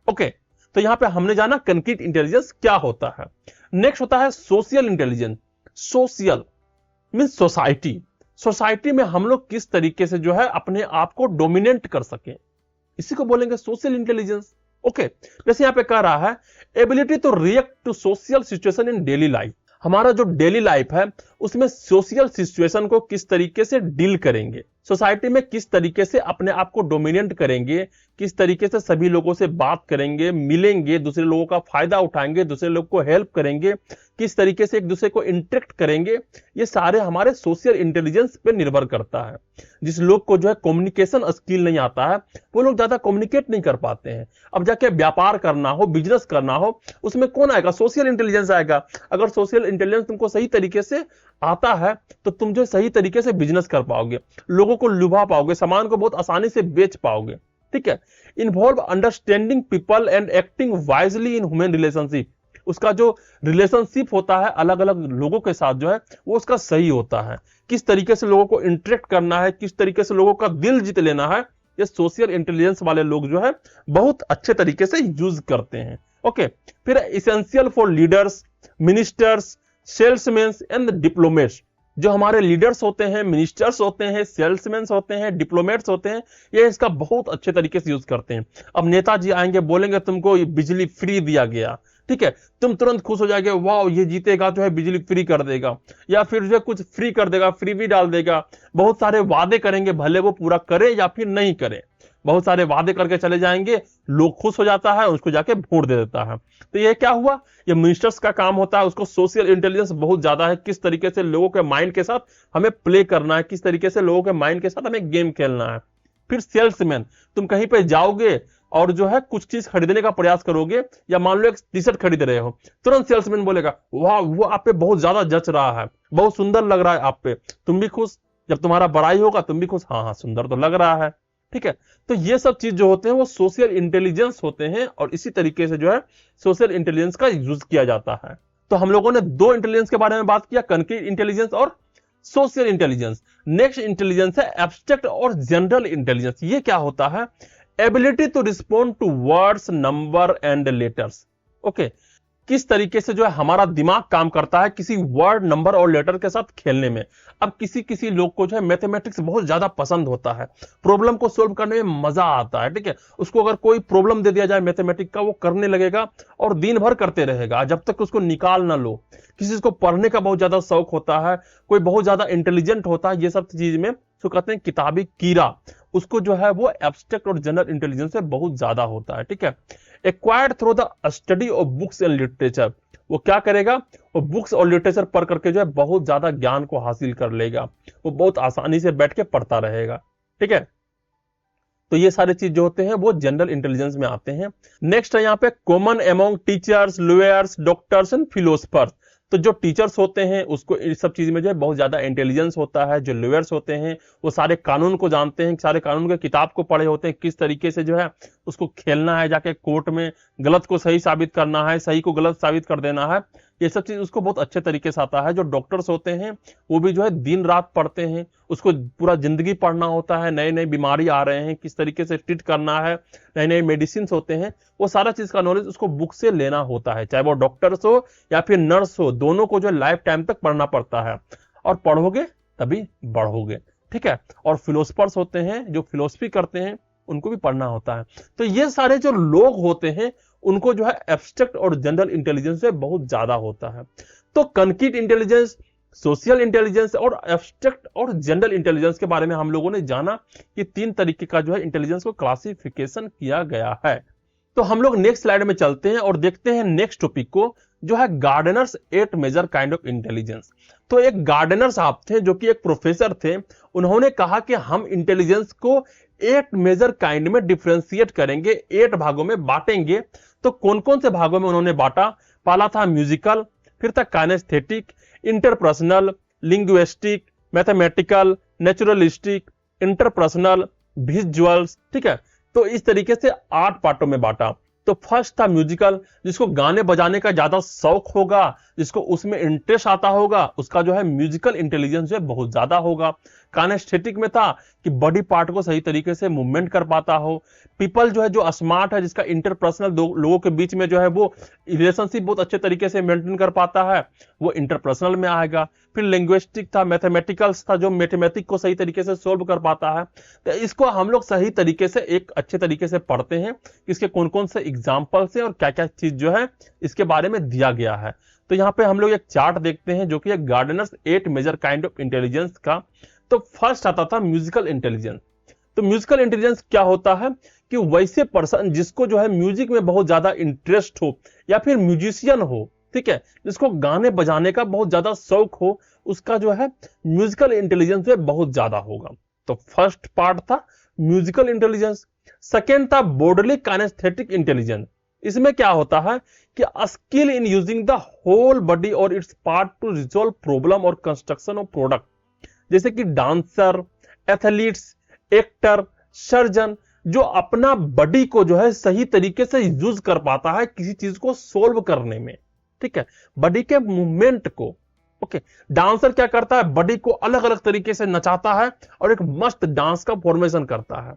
ओके, तो यहां पे हमने जाना कंक्रीट इंटेलिजेंस क्या होता है। नेक्स्ट होता है social intelligence. Social means society. Society में हम लोग किस तरीके से जो है अपने आप को डोमिनेट कर सके, इसी को बोलेंगे सोशल इंटेलिजेंस। ओके, जैसे यहां पे कह रहा है ability to react to social situation in daily life. हमारा जो डेली लाइफ है उसमें सोशल सिचुएशन को किस तरीके से डील करेंगे, सोसाइटी में किस तरीके से अपने आप को डोमिनेट करेंगे, किस तरीके से सभी लोगों से बात करेंगे, मिलेंगे, दूसरे लोगों का फायदा उठाएंगे, दूसरे लोग को हेल्प करेंगे, किस तरीके से एक दूसरे को इंटरेक्ट करेंगे, ये सारे हमारे सोशल इंटेलिजेंस पे निर्भर करता है। जिस लोग को जो है कम्युनिकेशन स्किल नहीं आता है, वो लोग ज्यादा कम्युनिकेट नहीं कर पाते हैं। अब जाके व्यापार करना हो, बिजनेस करना हो, उसमें कौन आएगा? सोशल इंटेलिजेंस आएगा। अगर सोशल इंटेलिजेंस तुमको सही तरीके से आता है तो तुम जो सही तरीके से बिजनेस कर पाओगे, लोगों को लुभा पाओगे, सामान को बहुत आसानी से बेच पाओगे, ठीक है। Involve understanding people and acting wisely in human relationship. उसका जो रिलेशनशिप होता है अलग अलग लोगों के साथ जो है वो उसका सही होता है। किस तरीके से लोगों को इंटरेक्ट करना है, किस तरीके से लोगों का दिल जीत लेना है, ये सोशल इंटेलिजेंस वाले लोग जो है बहुत अच्छे तरीके से यूज करते हैं। ओके, फिर essential for leaders, ministers, salesman and diplomats. जो हमारे लीडर्स होते हैं, मिनिस्टर्स होते हैं, सेल्समैन होते हैं, डिप्लोमेट्स होते हैं, ये इसका बहुत अच्छे तरीके से यूज करते हैं। अब नेताजी आएंगे, बोलेंगे तुमको ये बिजली फ्री दिया गया, ठीक है, तुम तुरंत खुश हो जाएंगे, वाह ये जीतेगा जो है बिजली फ्री कर देगा, या फिर जो है कुछ फ्री कर देगा, फ्री भी डाल देगा। बहुत सारे वादे करेंगे, भले वो पूरा करे या फिर नहीं करे, बहुत सारे वादे करके चले जाएंगे, लोग खुश हो जाता है, उसको जाके वोट दे देता है। तो ये क्या हुआ? ये मिनिस्टर्स का काम होता है, उसको सोशल इंटेलिजेंस बहुत ज्यादा है, किस तरीके से लोगों के माइंड के साथ हमें प्ले करना है, किस तरीके से लोगों के माइंड के साथ हमें गेम खेलना है। फिर सेल्समैन, तुम कहीं पे जाओगे और जो है कुछ चीज खरीदने का प्रयास करोगे, या मान लो एक टी शर्ट खरीद रहे हो, तुरंत सेल्समैन बोलेगा वाह वो आप पे बहुत ज्यादा जच रहा है, बहुत सुंदर लग रहा है आप पे, तुम भी खुश, जब तुम्हारा बड़ाई होगा तुम भी खुश, हाँ हाँ सुंदर तो लग रहा है, ठीक है। तो ये सब चीज जो होते हैं वो सोशल इंटेलिजेंस होते हैं, और इसी तरीके से जो है सोशल इंटेलिजेंस का यूज किया जाता है। तो हम लोगों ने 2 इंटेलिजेंस के बारे में बात किया, कंक्रीट इंटेलिजेंस और सोशल इंटेलिजेंस। नेक्स्ट इंटेलिजेंस है एब्स्ट्रैक्ट और जनरल इंटेलिजेंस। ये क्या होता है? Ability to respond to words, number and letters. Okay, किस तरीके से जो है हमारा दिमाग काम करता है किसी वर्ड, नंबर और लेटर के साथ खेलने में। अब किसी किसी लोग को जो है मैथमेटिक्स बहुत ज्यादा पसंद होता है, प्रॉब्लम को सोल्व करने में मजा आता है, ठीक है। उसको अगर कोई प्रॉब्लम दे दिया जाए मैथमेटिक्स का, वो करने लगेगा और दिन भर करते रहेगा जब तक उसको निकाल ना लो। किसी को पढ़ने का बहुत ज्यादा शौक होता है, कोई बहुत ज्यादा इंटेलिजेंट होता है, ये सब चीज में उसको कहते हैं किताबी कीड़ा, उसको जो है वो एब्स्ट्रैक्ट और जनरल इंटेलिजेंस से बहुत ज्यादा होता है, ठीक है। Acquired through the study of books and literature, वो क्या करेगा, वो बुक्स और लिटरेचर पढ़ करके जो है बहुत ज्यादा ज्ञान को हासिल कर लेगा, वो बहुत आसानी से बैठ के पढ़ता रहेगा, ठीक है। तो ये सारे चीज जो होते हैं वो जनरल इंटेलिजेंस में आते हैं। नेक्स्ट है यहाँ पे common among teachers, lawyers, doctors and philosophers. तो जो टीचर्स होते हैं उसको इस सब चीज में जो है बहुत ज्यादा इंटेलिजेंस होता है। जो लॉयर्स होते हैं वो सारे कानून को जानते हैं, सारे कानून के किताब को पढ़े होते हैं, किस तरीके से जो है उसको खेलना है, जाके कोर्ट में गलत को सही साबित करना है, सही को गलत साबित कर देना है, ये सब चीज उसको बहुत अच्छे तरीके से आता है। जो डॉक्टर्स होते हैं वो भी जो है दिन रात पढ़ते हैं, उसको पूरा जिंदगी पढ़ना होता है, नए नए बीमारी आ रहे हैं किस तरीके से ट्रीट करना है, नए नए मेडिसिन होते हैं, वो सारा चीज का नॉलेज उसको बुक से लेना होता है। चाहे वो डॉक्टर्स हो या फिर नर्स हो, दोनों को जो लाइफ टाइम तक पढ़ना पड़ता है, और पढ़ोगे तभी बढ़ोगे, ठीक है। और फिलोसफर्स होते हैं जो फिलोसफी करते हैं, उनको भी पढ़ना होता है। तो ये सारे जो लोग होते हैं उनको जो है एब्स्ट्रैक्ट और जनरल इंटेलिजेंस से बहुत ज्यादा होता है। तो कंक्रीट इंटेलिजेंस, सोशल इंटेलिजेंस और एब्स्ट्रैक्ट और जनरल इंटेलिजेंस के बारे में हम लोगों ने जाना कि 3 तरीके का जो है इंटेलिजेंस को क्लासिफिकेशन किया गया है। तो हम लोग नेक्स्ट स्लाइड में चलते हैं और देखते हैं नेक्स्ट टॉपिक को, जो है Gardner's 8 major kind of intelligence. तो एक गार्डनर साहब थे जो कि एक प्रोफेसर थे, उन्होंने कहा कि हम इंटेलिजेंस को 8 मेजर काइंड में डिफरेंशिएट करेंगे, 8 भागों में बांटेंगे। तो कौन कौन से भागों में उन्होंने बांटा? पहला था म्यूजिकल, फिर था kinesthetic, interpersonal, linguistic, mathematical, naturalistic, interpersonal, visuals, ठीक है। तो इस तरीके से 8 पार्टों में बांटा। तो फर्स्ट था म्यूजिकल, जिसको गाने बजाने का ज्यादा शौक होगा, जिसको उसमें इंटरेस्ट आता होगा, उसका जो है म्यूजिकल इंटेलिजेंस जो है बहुत ज्यादा होगा। काइनेस्थेटिक में था कि बॉडी पार्ट को सही तरीके से मूवमेंट कर पाता हो। पीपल जो है जो स्मार्ट है, जिसका इंटरपर्सनल लोगों के बीच में जो है वो रिलेशनशिप बहुत अच्छे तरीके से मेंटेन कर पाता है, वो इंटरपर्सनल में आएगा। फिर लिंग्विस्टिक था, मैथमेटिकल्स था, जो मैथमेटिक को सही तरीके से सोल्व कर पाता है। तो इसको हम लोग सही तरीके से एक अच्छे तरीके से पढ़ते हैं, इसके कौन कौन से एग्जाम्पल्स हैं और क्या क्या चीज जो है इसके बारे में दिया गया है। तो यहाँ पे हम लोग एक चार्ट देखते हैं जो कि एक Gardner's 8 major kind of intelligence का। तो फर्स्ट आता था म्यूजिकल इंटेलिजेंस। तो म्यूजिकल इंटेलिजेंस क्या होता है कि वैसे पर्सन जिसको जो है म्यूजिक में बहुत ज्यादा इंटरेस्ट हो या फिर म्यूजिशियन हो, ठीक है, जिसको गाने बजाने का बहुत ज्यादा शौक हो, उसका जो है म्यूजिकल इंटेलिजेंस में बहुत ज्यादा होगा। तो फर्स्ट पार्ट था म्यूजिकल इंटेलिजेंस। सेकेंड था बॉडीली काइनेस्थेटिक इंटेलिजेंस। इसमें क्या होता है कि skill in using the whole body और its part to resolve problem और कंस्ट्रक्शन ऑफ प्रोडक्ट, जैसे कि डांसर, एथलीट्स, एक्टर, सर्जन, जो अपना बॉडी को जो है सही तरीके से यूज कर पाता है किसी चीज को सोल्व करने में, ठीक है, बॉडी के मूवमेंट को। ओके, डांसर क्या करता है, बॉडी को अलग अलग तरीके से नचाता है और एक मस्त डांस का फॉर्मेशन करता है।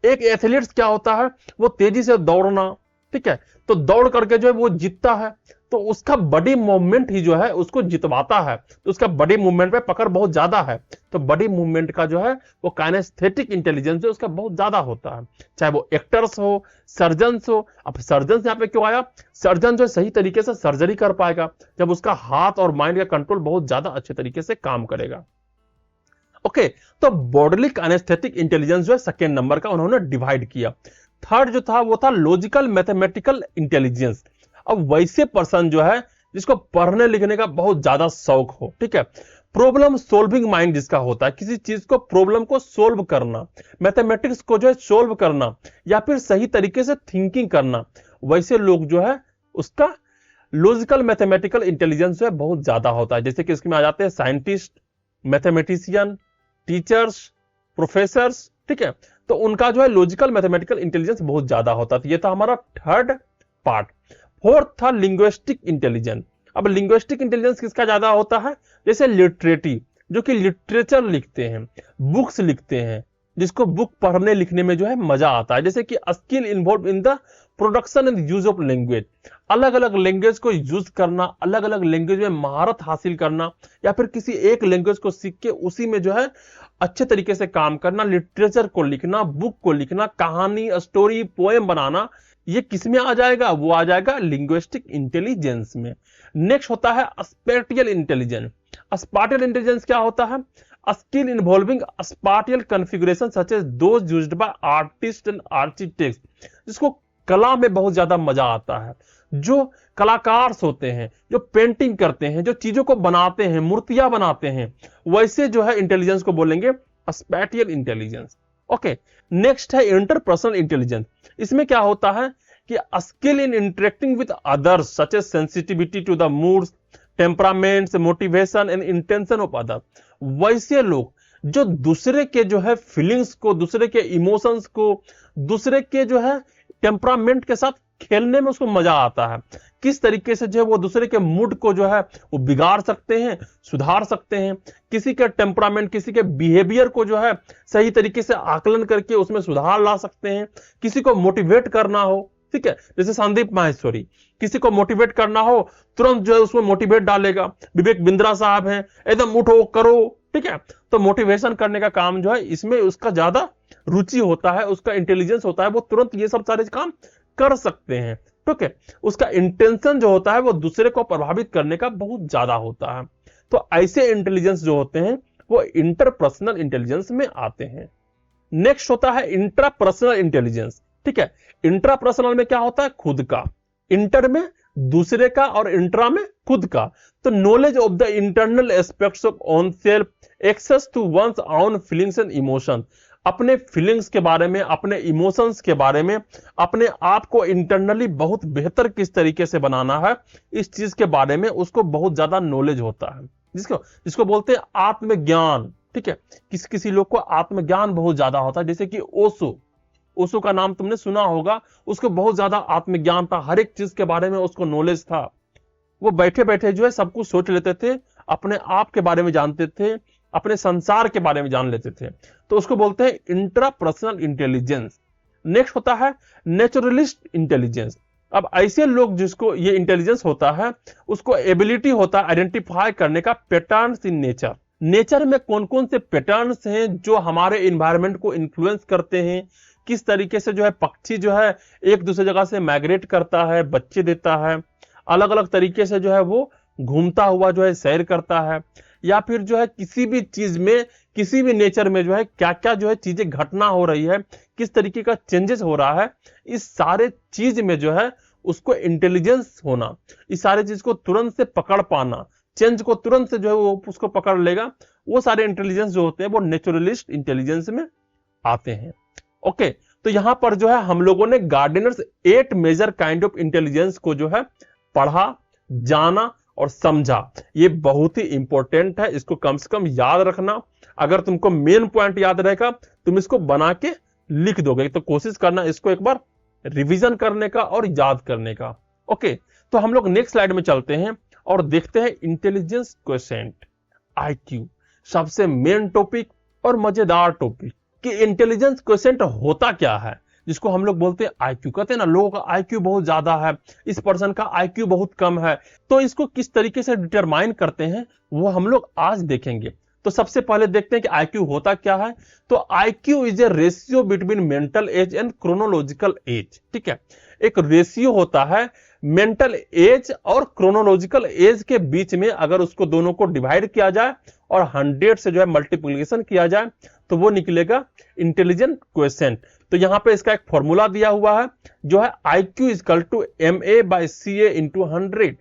एक एथलीट्स क्या होता है, वो तेजी से दौड़ना, ठीक है, तो दौड़ करके जो है वो जीतता है, तो उसका बॉडी मूवमेंट ही जो है उसको जितवाता है। तो उसका बॉडी मूवमेंट पे पकड़ बहुत ज्यादा है, तो बॉडी मूवमेंट का जो है वो काइनेस्थेटिक इंटेलिजेंस जो उसका बहुत ज्यादा होता है। चाहे वो एक्टर्स हो, सर्जन्स हो। अब सर्जन यहाँ पे क्यों आया? सर्जन जो सही तरीके से सर्जरी कर पाएगा जब उसका हाथ और माइंड का कंट्रोल बहुत ज्यादा अच्छे तरीके से काम करेगा। ओके, तो बॉडीली काइनेस्थेटिक इंटेलिजेंस जो है सेकेंड नंबर का उन्होंने डिवाइड किया। थर्ड जो था वो था लॉजिकल मैथमेटिकल इंटेलिजेंस। अब वैसे पर्सन जो है जिसको पढ़ने लिखने का बहुत ज्यादा शौक हो, ठीक है, प्रॉब्लम सोल्विंग माइंड जिसका होता है, किसी चीज को प्रॉब्लम को सोल्व करना, मैथमेटिक्स को जो है सोल्व करना या फिर सही तरीके से थिंकिंग करना, वैसे लोग जो है उसका लॉजिकल मैथमेटिकल इंटेलिजेंस जो है बहुत ज्यादा होता है। जैसे कि इसमें आ जाते हैं साइंटिस्ट, मैथमेटिशियन, टीचर्स, प्रोफेसर्स, ठीक है, तो उनका जो है लॉजिकल मैथमेटिकल इंटेलिजेंस बहुत ज्यादा होता है। ये था हमारा थर्ड पार्ट। फोर्थ था लिंग्विस्टिक इंटेलिजेंस। अब लिंग्विस्टिक इंटेलिजेंस किसका ज्यादा होता है? जैसे लिटरेटी, जो कि लिटरेचर लिखते हैं, बुक्स लिखते हैं, जिसको बुक पढ़ने लिखने में जो है मजा आता है। जैसे कि skill involve in the production and use of language, अलग अलग लैंग्वेज को यूज करना, अलग अलग लैंग्वेज में महारत हासिल करना, या फिर किसी एक लैंग्वेज को सीख के उसी में जो है अच्छे तरीके से काम करना, लिटरेचर को लिखना, बुक को लिखना, कहानी, स्टोरी, पोएम बनाना, ये किस में आ जाएगा? वो आ जाएगा लिंग्विस्टिक इंटेलिजेंस में। नेक्स्ट होता है स्पेटियल इंटेलिजेंस। स्पेटियल इंटेलिजेंस क्या होता है? Skill involving spatial configuration such as those used by artist and architects, जिसको कला में बहुत ज्यादा मजा आता है। जो कलाकार होते हैं, जो पेंटिंग करते हैं, जो चीजों को बनाते हैं, मूर्तियां बनाते हैं, वैसे जो है इंटेलिजेंस को बोलेंगे स्पेटियल इंटेलिजेंस। ओके, नेक्स्ट है इंटरपर्सनल इंटेलिजेंस। इसमें क्या होता है कि skill in interacting with others such as sensitivity to the moods, temperaments, motivation and intention of other. वैसे लोग जो दूसरे के जो है फीलिंग्स को, दूसरे के इमोशंस को, दूसरे के जो है टेम्परामेंट के साथ खेलने में उसको मजा आता है। किस तरीके से जो है वो दूसरे के मूड को जो है वो बिगाड़ सकते हैं, सुधार सकते हैं। किसी के टेम्परामेंट, किसी के बिहेवियर को जो है सही तरीके से आकलन करके उसमें सुधार ला सकते हैं। किसी को मोटिवेट करना हो, ठीक है, जैसे संदीप माहेश्वरी, किसी को मोटिवेट करना हो तुरंत जो है उसमें मोटिवेट डालेगा। विवेक बिंद्रा साहब हैं, एकदम उठो करो, ठीक है। तो मोटिवेशन करने का काम जो है इसमें उसका ज्यादा रुचि होता है, उसका इंटेलिजेंस होता है, वो तुरंत ये सब सारे काम कर सकते हैं, ठीक है। उसका इंटेंशन जो होता है वो दूसरे को प्रभावित करने का बहुत ज्यादा होता है। तो ऐसे इंटेलिजेंस जो होते हैं वो इंटरपर्सनल इंटेलिजेंस में आते हैं। नेक्स्ट होता है इंट्रापर्सनल इंटेलिजेंस, ठीक है। इंट्रापर्सनल में क्या होता है? खुद का, इंटर में दूसरे का और इंट्रा में खुद का। तो knowledge of the internal aspects of on self, access to one's own feelings and emotion, अपने फीलिंग्स के बारे में, अपने इमोशंस के बारे में, अपने आप को इंटरनली बहुत बेहतर किस तरीके से बनाना है, इस चीज के बारे में उसको बहुत ज्यादा नॉलेज होता है, जिसको बोलते हैं आत्मज्ञान, ठीक है। किसी लोग को आत्मज्ञान बहुत ज्यादा होता है, जैसे कि ओशो का नाम तुमने सुना होगा, उसको बहुत ज्यादा आत्मज्ञान था, हर एक चीज के बारे में उसको नॉलेज था। वो बैठे बैठे जो है सब कुछ सोच लेते थे, अपने आप के बारे में जानते थे, अपने संसार के बारे में जान लेते थे। तो उसको बोलते हैं इंट्रापर्सनल इंटेलिजेंस। नेक्स्ट होता है नेचुरलिस्ट इंटेलिजेंस। अब ऐसे लोग जिसको ये इंटेलिजेंस होता है, उसको एबिलिटी होता है आइडेंटिफाई करने का पैटर्न्स इन नेचर। नेचर में कौन कौन से पैटर्न्स हैं जो हमारे इन्वायरमेंट को इन्फ्लुएंस करते हैं, किस तरीके से जो है पक्षी जो है एक दूसरे जगह से माइग्रेट करता है, बच्चे देता है, अलग अलग तरीके से जो है वो घूमता हुआ जो है सैर करता है, या फिर जो है किसी भी चीज में, किसी भी नेचर में जो है क्या क्या जो है चीजें घटना हो रही है, किस तरीके का चेंजेस हो रहा है, इस सारे चीज में जो है उसको इंटेलिजेंस होना, इस सारे चीज को तुरंत से पकड़ पाना, चेंज को तुरंत से जो है वो उसको पकड़ लेगा, वो सारे इंटेलिजेंस जो होते हैं वो नेचुरलिस्ट इंटेलिजेंस में आते हैं। ओके, तो यहां पर जो है हम लोगों ने Gardner's 8 major kind of intelligence को जो है पढ़ा, जाना और समझा। ये बहुत ही इंपॉर्टेंट है, इसको कम से कम याद रखना। अगर तुमको मेन पॉइंट याद रहेगा तुम इसको बना के लिख दोगे, तो कोशिश करना इसको एक बार रिवीजन करने का और याद करने का। ओके, तो हम लोग नेक्स्ट स्लाइड में चलते हैं और देखते हैं इंटेलिजेंस क्वोशिएंट, आईक्यू, सबसे मेन टॉपिक और मजेदार टॉपिक कि इंटेलिजेंस क्वोशिएंट होता क्या है, जिसको हम लोग बोलते हैं आईक्यू। कहते हैं ना लोगों का आईक्यू बहुत ज्यादा है, इस पर्सन का आईक्यू बहुत कम है। तो इसको किस तरीके से डिटरमाइन करते हैं वो हम लोग आज देखेंगे। तो सबसे पहले देखते हैं कि आईक्यू होता क्या है। तो IQ is a ratio between mental as and chronological age, ठीक है। एक रेशियो होता है मेंटल एज और क्रोनोलॉजिकल एज के बीच में, अगर उसको दोनों को डिवाइड किया जाए और 100 से जो है मल्टीप्लिकेशन किया जाए तो वो निकलेगा इंटेलिजेंट क्वोशिएंट। तो यहां पे इसका एक फॉर्मूला दिया हुआ है जो है IQ equal to MA/CA into 100,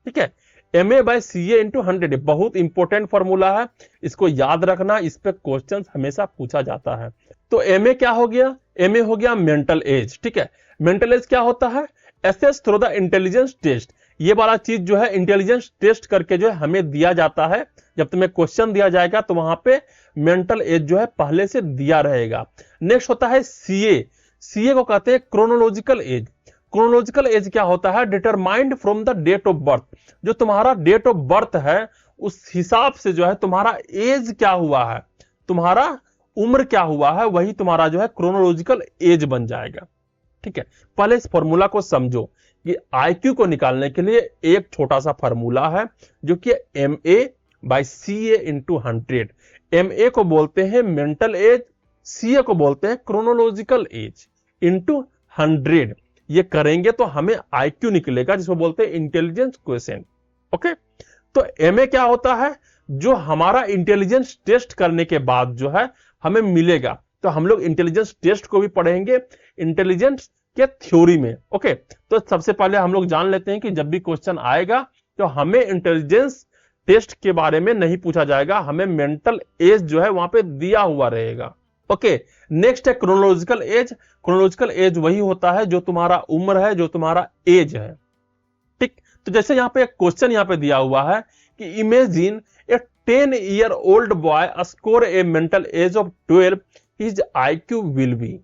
ठीक है। MA/CA इंटू 100 बहुत इंपॉर्टेंट फॉर्मूला है, इसको याद रखना, इस पे क्वेश्चन हमेशा पूछा जाता है। तो MA क्या हो गया? MA हो गया मेंटल एज, ठीक है। मेंटल एज क्या होता है? Assess through the intelligence test. ये वाला चीज जो है इंटेलिजेंस टेस्ट करके जो है हमें दिया जाता है। जब तुम्हें क्वेश्चन दिया जाएगा तो वहां पे मेंटल एज जो है पहले से दिया रहेगा। नेक्स्ट होता है CA को कहते हैं क्रोनोलॉजिकल एज। क्रोनोलॉजिकल एज क्या होता है? Determined from the date of birth. जो तुम्हारा डेट ऑफ बर्थ है उस हिसाब से जो है तुम्हारा एज क्या हुआ है, तुम्हारा उम्र क्या हुआ है वही तुम्हारा जो है क्रोनोलॉजिकल एज बन जाएगा। ठीक है, पहले इस फॉर्मूला को समझो कि आईक्यू को निकालने के लिए एक छोटा सा फॉर्मूला है जो कि MA/CA इंटू 100। MA को बोलते हैं मेंटल एज, CA को बोलते हैं क्रोनोलॉजिकल एज इंटू 100। ये करेंगे तो हमें आईक्यू निकलेगा जिसको बोलते हैं इंटेलिजेंस क्वोशिएंट। ओके, तो MA क्या होता है, जो हमारा इंटेलिजेंस टेस्ट करने के बाद जो है हमें मिलेगा। तो हम लोग इंटेलिजेंस टेस्ट को भी पढ़ेंगे इंटेलिजेंस के थ्योरी में। ओके, तो सबसे पहले हम लोग जान लेते हैं कि जब भी क्वेश्चन आएगा तो हमें इंटेलिजेंस टेस्ट के बारे में नहीं पूछा जाएगा, हमें मेंटल एज जो है वहां पे दिया हुआ रहेगा। ओके, नेक्स्ट है क्रोनोलॉजिकल एज। क्रोनोलॉजिकल एज वही होता है जो तुम्हारा उम्र है, जो तुम्हारा एज है। ठीक, तो जैसे यहाँ पे एक क्वेश्चन यहाँ पे दिया हुआ है कि imagine A 10-year-old boy score A mental as of 12, his IQ will be.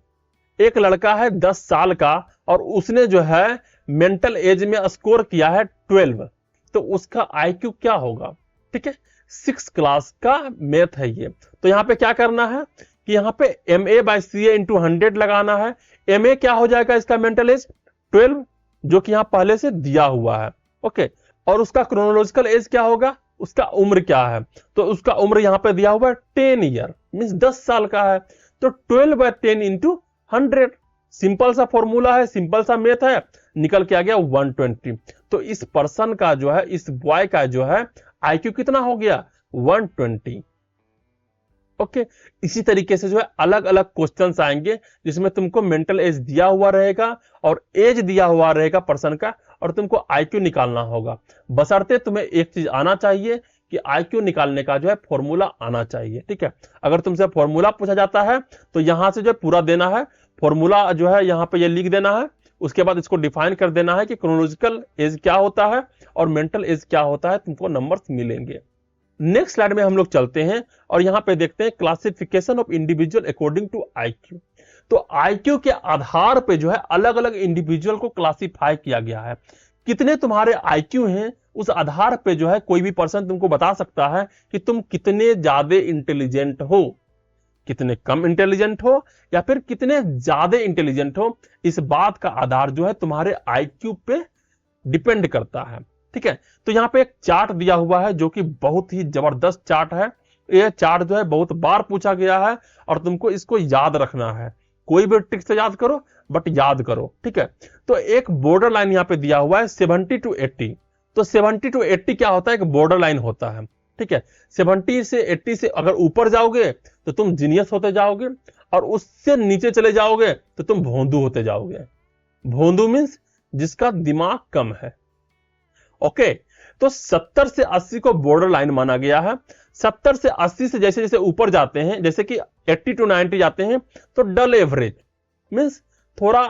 एक लड़का है 10 साल का और उसने जो है मेंटल एज में स्कोर किया है 12, तो उसका IQ क्या होगा। ठीक है, 6 क्लास का मैथ है ये। तो यहाँ पे क्या करना है कि यहाँ पे MA/CA इंटू 100 लगाना है। MA क्या हो जाएगा, इसका मेंटल एज 12 जो कि यहाँ पहले से दिया हुआ है। ओके, और उसका क्रोनोलॉजिकल एज क्या होगा, उसका उम्र क्या है, तो उसका उम्र यहाँ पे दिया हुआ है 10 ईयर, मीन्स 10 साल का है। तो 12/10 इंटू 100, सिंपल सा फॉर्मूला है, सिंपल सा मैथ है, निकल के आ गया 120। तो इस पर्सन का जो है, इस बॉय का जो है IQ कितना हो गया, 120। ओके, इसी तरीके से जो है अलग अलग क्वेश्चंस आएंगे जिसमें तुमको मेंटल एज दिया हुआ रहेगा और एज दिया हुआ रहेगा पर्सन का, और तुमको IQ निकालना होगा। बशर्ते तुम्हें एक चीज आना चाहिए कि IQ निकालने का जो है फॉर्मूला आना चाहिए। ठीक है, अगर तुमसे फॉर्मूला पूछा जाता है तो यहां से जो है पूरा देना है फॉर्मूला, जो है यहाँ पे ये लिख देना है, उसके बाद इसको डिफाइन कर देना है कि क्रोनोलॉजिकल एज क्या होता है और मेंटल एज क्या होता है, तुमको नंबर्स मिलेंगे। नेक्स्ट स्लाइड में हम लोग चलते हैं और यहां पे देखते हैं classification of individual according to IQ। तो IQ के आधार पे जो है अलग अलग इंडिविजुअल को क्लासिफाई किया गया है। कितने तुम्हारे IQ हैं उस आधार पे जो है कोई भी पर्सन तुमको बता सकता है कि तुम कितने ज्यादा इंटेलिजेंट हो, कितने कम इंटेलिजेंट हो या फिर कितने ज्यादा इंटेलिजेंट हो। इस बात का आधार जो है तुम्हारे IQ पे डिपेंड करता है। ठीक है, तो यहाँ पे एक चार्ट दिया हुआ है जो कि बहुत ही जबरदस्त चार्ट है। यह चार्ट जो है बहुत बार पूछा गया है और तुमको इसको याद रखना है। कोई भी ट्रिक से याद करो बट याद करो। ठीक है, तो एक बॉर्डर लाइन यहाँ पे दिया हुआ है 70 to 80। तो 70 to 80 क्या होता है, एक बॉर्डर लाइन होता है। ठीक है, 70 से 80 से अगर ऊपर जाओगे तो तुम जीनियस होते जाओगे और उससे नीचे चले जाओगे तो तुम भोंदू होते जाओगे। भोंदू मीन्स जिसका दिमाग कम है। ओके, तो 70 से 80 को बॉर्डर लाइन माना गया है। 70 से 80 से जैसे जैसे ऊपर जाते हैं, जैसे कि 80 to 90 जाते हैं तो डल एवरेज मीन्स थोड़ा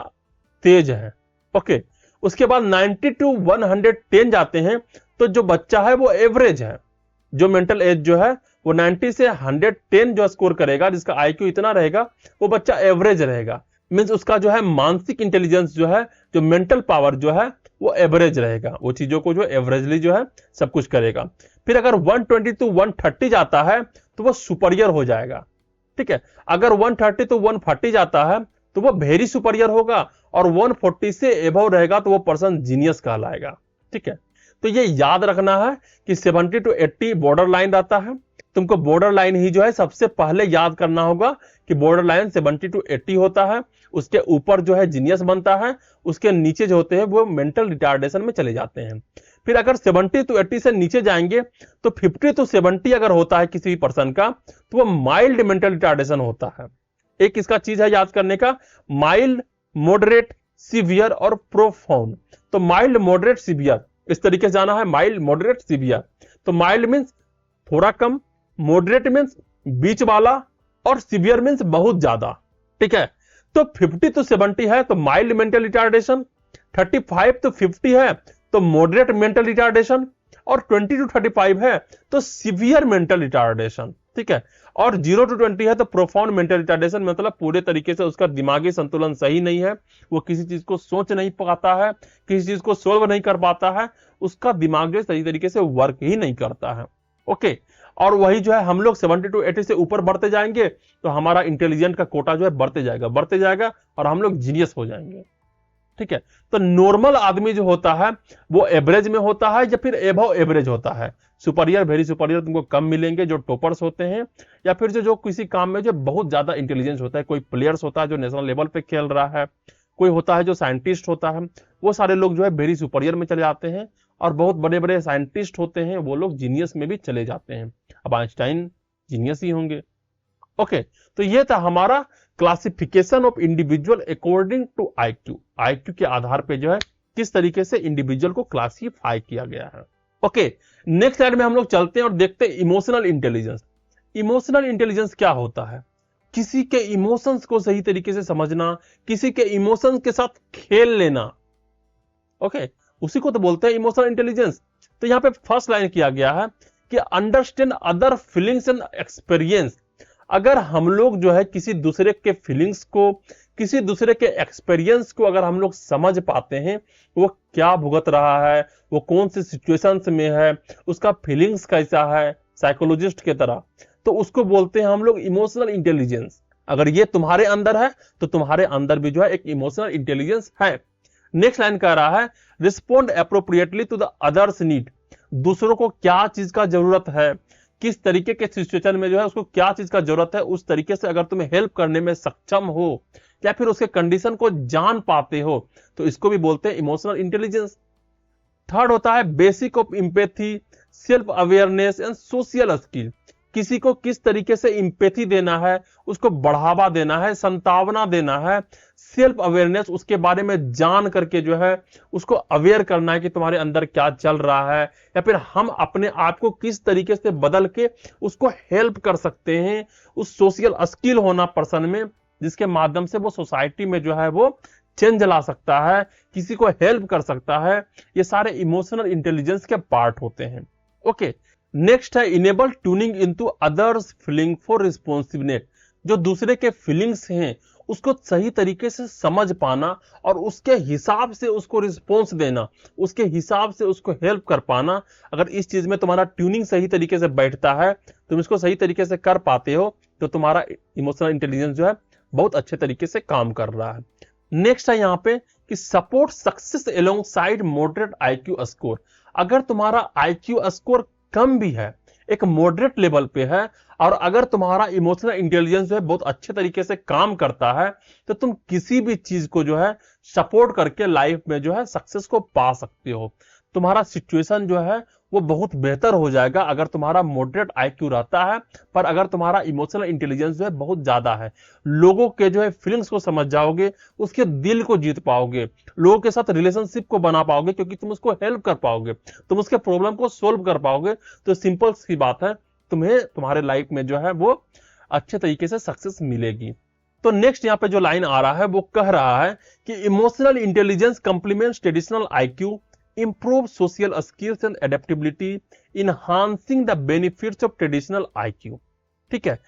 तेज है। ओके, उसके बाद 90 to 110 जाते हैं तो जो बच्चा है वो एवरेज है। जो मेंटल एज जो है वो 90 से 110 जो स्कोर करेगा, जिसका IQ इतना रहेगा, वो बच्चा एवरेज रहेगा। मीन्स उसका जो है मानसिक इंटेलिजेंस जो है, जो मेंटल पावर जो है वो एवरेज रहेगा, वो चीजों को जो एवरेजली जो है सब कुछ करेगा। फिर अगर 120 to 130 जाता है तो वो सुपरियर हो जाएगा। ठीक है, अगर 130 to 140 जाता है तो वो वेरी सुपरियर होगा और 140 से एबव रहेगा तो वो पर्सन जीनियस कहलाएगा। ठीक है, तो ये याद रखना है कि 70 to 80 बॉर्डर लाइन रहता है। तुमको बॉर्डर लाइन ही जो है सबसे पहले याद करना होगा कि बॉर्डर लाइन 70 to 80 होता है। उसके ऊपर जो है जीनियस बनता है, उसके नीचे जो होते हैं वो मेंटल रिटार्डेशन में चले जाते हैं। फिर अगर 70 to 80 से नीचे जाएंगे तो 50 to 70 अगर होता है किसी भी पर्सन का तो वो माइल्ड मेंटल रिटार्डेशन होता है। एक इसका चीज है याद करने का, माइल्ड, मॉडरेट, सीवियर और प्रोफाउंड। तो माइल्ड, मॉडरेट, सीवियर इस तरीके से जाना है, माइल्ड, मॉडरेट, सीवियर। तो माइल्ड मीन्स थोड़ा कम, मॉडरेट मीन्स बीच वाला और सीवियर मीन्स बहुत ज्यादा। ठीक है, तो 50 to 70 है तो माइल्ड मेंटल रिटार्डेशन, 35 to 50 है तो मॉडरेट मेंटल रिटार्डेशन और 20 to 35 है तो सीवियर मेंटल रिटार्डेशन। ठीक है, और 0 to 20 है तो प्रोफाउंड मेंटल रिटार्डेशन, मतलब पूरे तरीके से उसका दिमागी संतुलन सही नहीं है, वो किसी चीज को सोच नहीं पाता है, किसी चीज को सोल्व नहीं कर पाता है, उसका दिमाग जो सही तरीके से वर्क ही नहीं करता है। ओके, और वही जो है हम लोग 70 to 80 से ऊपर बढ़ते जाएंगे तो हमारा इंटेलिजेंट का कोटा जो है बढ़ते जाएगा और हम लोग जीनियस हो जाएंगे। ठीक है, तो नॉर्मल आदमी जो होता है वो एवरेज में होता है या फिर एबव एवरेज होता है। सुपरियर, वेरी सुपरियर तुमको कम मिलेंगे जो टॉपर्स होते हैं, या फिर जो किसी काम में जो बहुत ज्यादा इंटेलिजेंस होता है। कोई प्लेयर्स होता है जो नेशनल लेवल पे खेल रहा है, कोई होता है जो साइंटिस्ट होता है, वो सारे लोग जो है वेरी सुपरियर में चले जाते हैं, और बहुत बड़े बड़े साइंटिस्ट होते हैं वो लोग जीनियस में भी चले जाते हैं। अब आइंस्टाइन जीनियस ही होंगे। ओके, तो ये था हमारा classification of individual according to IQ. IQ के आधार पे जो है किस तरीके से इंडिविजुअल को क्लासिफाई किया गया है। ओके, नेक्स्ट स्लाइड में हम लोग चलते हैं और देखते हैं इमोशनल इंटेलिजेंस। इमोशनल इंटेलिजेंस क्या होता है? किसी के इमोशंस को सही तरीके से समझना, किसी के इमोशंस के साथ खेल लेना। ओके, उसी को तो बोलते हैं इमोशनल इंटेलिजेंस। तो यहां पे फर्स्ट लाइन किया गया है कि understand other feelings and experience. अगर हम लोग जो है किसी दूसरे के फीलिंग्स को, किसी दूसरे के एक्सपीरियंस को अगर हम लोग समझ पाते हैं, वो क्या भुगत रहा है, वो कौन सी सिचुएशंस में है, उसका फीलिंग्स कैसा है, साइकोलॉजिस्ट की तरह, तो उसको बोलते हैं हम लोग इमोशनल इंटेलिजेंस। अगर ये तुम्हारे अंदर है तो तुम्हारे अंदर भी जो है एक इमोशनल इंटेलिजेंस है। नेक्स्ट लाइन कह रहा है respond appropriately to the others need. दूसरों को क्या चीज का जरूरत है, किस तरीके के सिचुएशन में जो है उसको क्या चीज का जरूरत है, उस तरीके से अगर तुम्हें हेल्प करने में सक्षम हो या फिर उसके कंडीशन को जान पाते हो, तो इसको भी बोलते हैं इमोशनल इंटेलिजेंस। थर्ड होता है basic of empathy, self awareness and social skill. किसी को किस तरीके से इंपैथी देना है, उसको बढ़ावा देना है, संतावना देना है, सेल्फ अवेयरनेस, उसके बारे में जान करके जो है उसको अवेयर करना है कि तुम्हारे अंदर क्या चल रहा है, या फिर हम अपने आप को किस तरीके से बदल के उसको हेल्प कर सकते हैं। उस सोशल स्किल होना पर्सन में, जिसके माध्यम से वो सोसाइटी में जो है वो चेंज ला सकता है, किसी को हेल्प कर सकता है। ये सारे इमोशनल इंटेलिजेंस के पार्ट होते हैं। ओके, नेक्स्ट है enable tuning into others feeling for responsiveness. जो दूसरे के फीलिंग्स हैं उसको सही तरीके से समझ पाना और उसके हिसाब से उसको रिस्पॉन्स देना, उसके हिसाब से उसको हेल्प कर पाना। अगर इस चीज में तुम्हारा ट्यूनिंग सही तरीके से बैठता है, तुम इसको सही तरीके से कर पाते हो, तो तुम्हारा इमोशनल इंटेलिजेंस जो है बहुत अच्छे तरीके से काम कर रहा है। नेक्स्ट है यहाँ पे कि support success along side moderate IQ score. अगर तुम्हारा आईक्यू स्कोर कम भी है, एक मॉडरेट लेवल पे है, और अगर तुम्हारा इमोशनल इंटेलिजेंस जो है बहुत अच्छे तरीके से काम करता है, तो तुम किसी भी चीज को जो है सपोर्ट करके लाइफ में जो है सक्सेस को पा सकते हो। तुम्हारा सिचुएशन जो है वो बहुत बेहतर हो जाएगा अगर तुम्हारा मॉडरेट आईक्यू रहता है। पर अगर तुम्हारा इमोशनल इंटेलिजेंस जो है बहुत ज्यादा है, लोगों के जो है फीलिंग्स को समझ जाओगे, उसके दिल को जीत पाओगे, लोगों के साथ रिलेशनशिप को बना पाओगे, क्योंकि तुम उसको हेल्प कर पाओगे, तुम उसके प्रॉब्लम को सोल्व कर पाओगे, तो सिंपल सी बात है तुम्हें तुम्हारे लाइफ में जो है वो अच्छे तरीके से सक्सेस मिलेगी। तो नेक्स्ट यहाँ पे जो लाइन आ रहा है वो कह रहा है कि emotional intelligence complements traditional IQ, improve social skills and adaptability, enhancing the benefits of traditional IQ। ठीक है,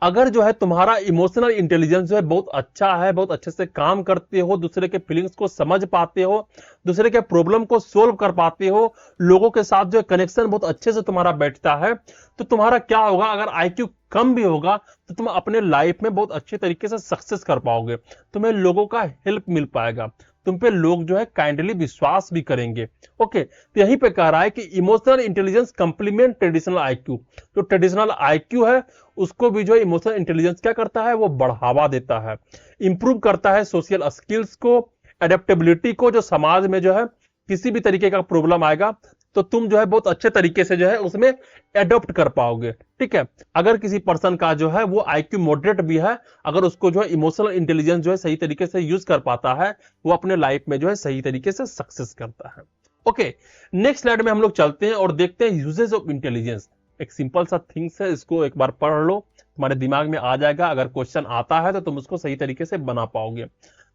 अगर जो है तुम्हारा इमोशनल इंटेलिजेंस जो है बहुत अच्छा है, बहुत अच्छे से काम करते हो, दूसरे के फीलिंग्स को समझ पाते हो, दूसरे के प्रॉब्लम को सोल्व कर पाते हो, लोगों के साथ जो कनेक्शन बहुत अच्छे से तुम्हारा बैठता है, तो तुम्हारा क्या होगा, अगर आईक्यू कम भी होगा तो तुम अपने लाइफ में बहुत अच्छे तरीके से सक्सेस कर पाओगे, तुम्हें लोगों का हेल्प मिल पाएगा, तुम पे लोग जो है काइंडली विश्वास भी करेंगे। ओके, तो यहीं पे कह रहा है कि emotional intelligence complement traditional IQ. जो ट्रेडिशनल आईक्यू है उसको भी जो इमोशनल इंटेलिजेंस क्या करता है, वो बढ़ावा देता है, इंप्रूव करता है सोशल स्किल्स को, एडेप्टेबिलिटी को। जो समाज में जो है किसी भी तरीके का प्रॉब्लम आएगा तो तुम जो है बहुत अच्छे तरीके से जो है उसमें एडॉप्ट कर पाओगे। ठीक है, अगर किसी पर्सन का जो है वो आईक्यू मॉडरेट भी है, अगर उसको जो है इमोशनल इंटेलिजेंस जो है सही तरीके से यूज कर पाता है, वो अपने लाइफ में जो है सही तरीके से सक्सेस करता है। ओके, नेक्स्ट स्लाइड में हम लोग चलते हैं और देखते हैं यूजेस ऑफ इंटेलिजेंस। एक सिंपल सा थिंग्स है, इसको एक बार पढ़ लो, तुम्हारे दिमाग में आ जाएगा, अगर क्वेश्चन आता है तो तुम उसको सही तरीके से बना पाओगे।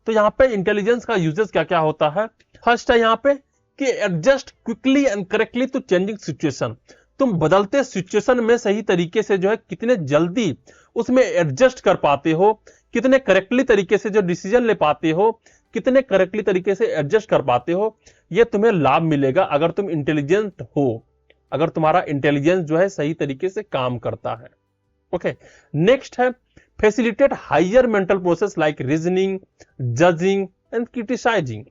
तो यहाँ पे इंटेलिजेंस का यूजेस क्या क्या होता है। फर्स्ट है यहाँ पे कि adjust quickly and correctly to changing situation. तुम बदलते सिचुएशन में सही तरीके से जो है कितने जल्दी उसमें एडजस्ट कर पाते हो, कितने करेक्टली तरीके से जो डिसीजन ले पाते हो, कितने करेक्टली तरीके से एडजस्ट कर पाते हो, ये तुम्हें लाभ मिलेगा अगर तुम इंटेलिजेंट हो। अगर तुम्हारा इंटेलिजेंस जो है सही तरीके से काम करता है। ओके, नेक्स्ट है facilitate higher mental process like reasoning, judging and criticising.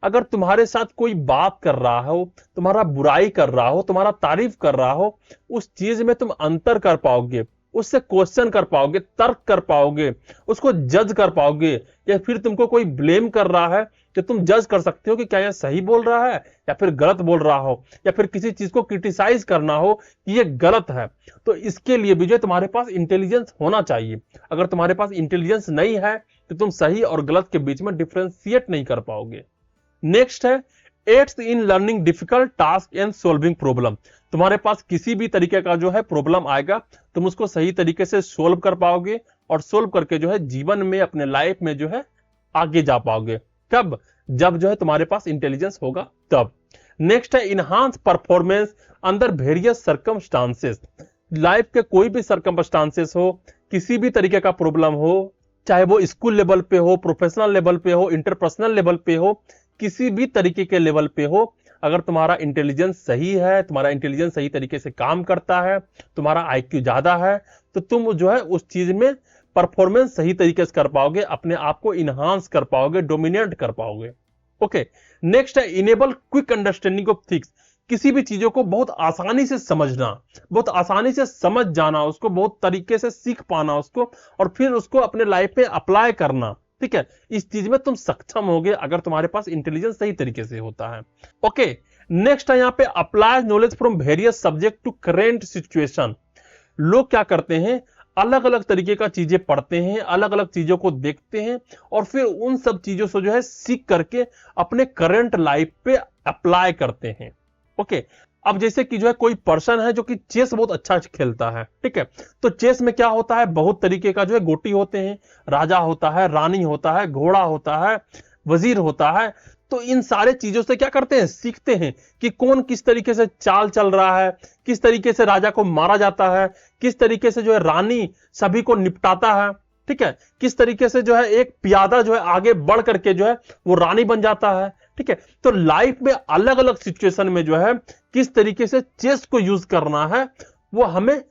अगर तुम्हारे साथ कोई बात कर रहा हो, तुम्हारा बुराई कर रहा हो, तुम्हारा तारीफ कर रहा हो, उस चीज में तुम अंतर कर पाओगे, उससे क्वेश्चन कर पाओगे, तर्क कर पाओगे, उसको जज कर पाओगे, या फिर तुमको कोई ब्लेम कर रहा है कि तुम जज कर सकते हो कि क्या यह सही बोल रहा है या फिर गलत बोल रहा हो, या फिर किसी चीज को क्रिटिसाइज करना हो कि ये गलत है, तो इसके लिए भी जो तुम्हारे पास इंटेलिजेंस होना चाहिए। अगर तुम्हारे पास इंटेलिजेंस नहीं है तो तुम सही और गलत के बीच में डिफ्रेंशिएट नहीं कर पाओगे। नेक्स्ट है aids in learning difficult task and solving problem. तुम्हारे पास किसी भी तरीके का जो है प्रॉब्लम आएगा, तुम उसको सही तरीके से सोल्व कर पाओगे, और सोल्व करके जो है जीवन में, अपने लाइफ में जो है आगे जा पाओगे। कब? जब जो है तुम्हारे पास इंटेलिजेंस होगा तब। नेक्स्ट है enhance performance under various circumstances. Life के कोई भी सर्कमस्टांसेस हो, किसी भी तरीके का प्रॉब्लम हो, चाहे वो स्कूल लेवल पे हो, प्रोफेशनल लेवल पे हो, इंटरपर्सनल लेवल पे हो, किसी भी तरीके के लेवल पे हो, अगर तुम्हारा इंटेलिजेंस सही है, तुम्हारा इंटेलिजेंस सही तरीके से काम करता है, तुम्हारा आईक्यू ज्यादा है, तो तुम जो है उस चीज में परफॉर्मेंस सही तरीके से कर पाओगे, अपने आप को इनहांस कर पाओगे, डोमिनेट कर पाओगे। ओके, नेक्स्ट है enable quick understanding of things. किसी भी चीजों को बहुत आसानी से समझना, बहुत आसानी से समझ जाना, उसको बहुत तरीके से सीख पाना उसको, और फिर उसको अपने लाइफ में अप्लाई करना। ठीक है, इस चीज में तुम सक्षम होगे अगर तुम्हारे पास इंटेलिजेंस सही तरीके से होता है। ओके, नेक्स्ट है यहाँ पे apply knowledge from various subject to current situation. लोग क्या करते हैं, अलग अलग तरीके का चीजें पढ़ते हैं, अलग अलग चीजों को देखते हैं, और फिर उन सब चीजों से जो है सीख करके अपने करंट लाइफ पे अप्लाई करते हैं। ओके, अब जैसे कि जो है कोई पर्सन है जो कि चेस बहुत अच्छा खेलता है, ठीक है, तो चेस में क्या होता है, बहुत तरीके का जो है गोटी होते हैं, राजा होता है, रानी होता है, घोड़ा होता है, वजीर होता है। तो इन सारे चीजों से क्या करते हैं, सीखते हैं कि कौन किस तरीके से चाल चल रहा है, किस तरीके से राजा को मारा जाता है, किस तरीके से जो है रानी सभी को निपटाता है, ठीक है, किस तरीके से जो है एक प्यादा जो है आगे बढ़ करके जो है वो रानी बन जाता है। ठीक है, तो लाइफ में अलग अलग सिचुएशन में जो है किस तरीके से चेस को यूज करना है, वो हमें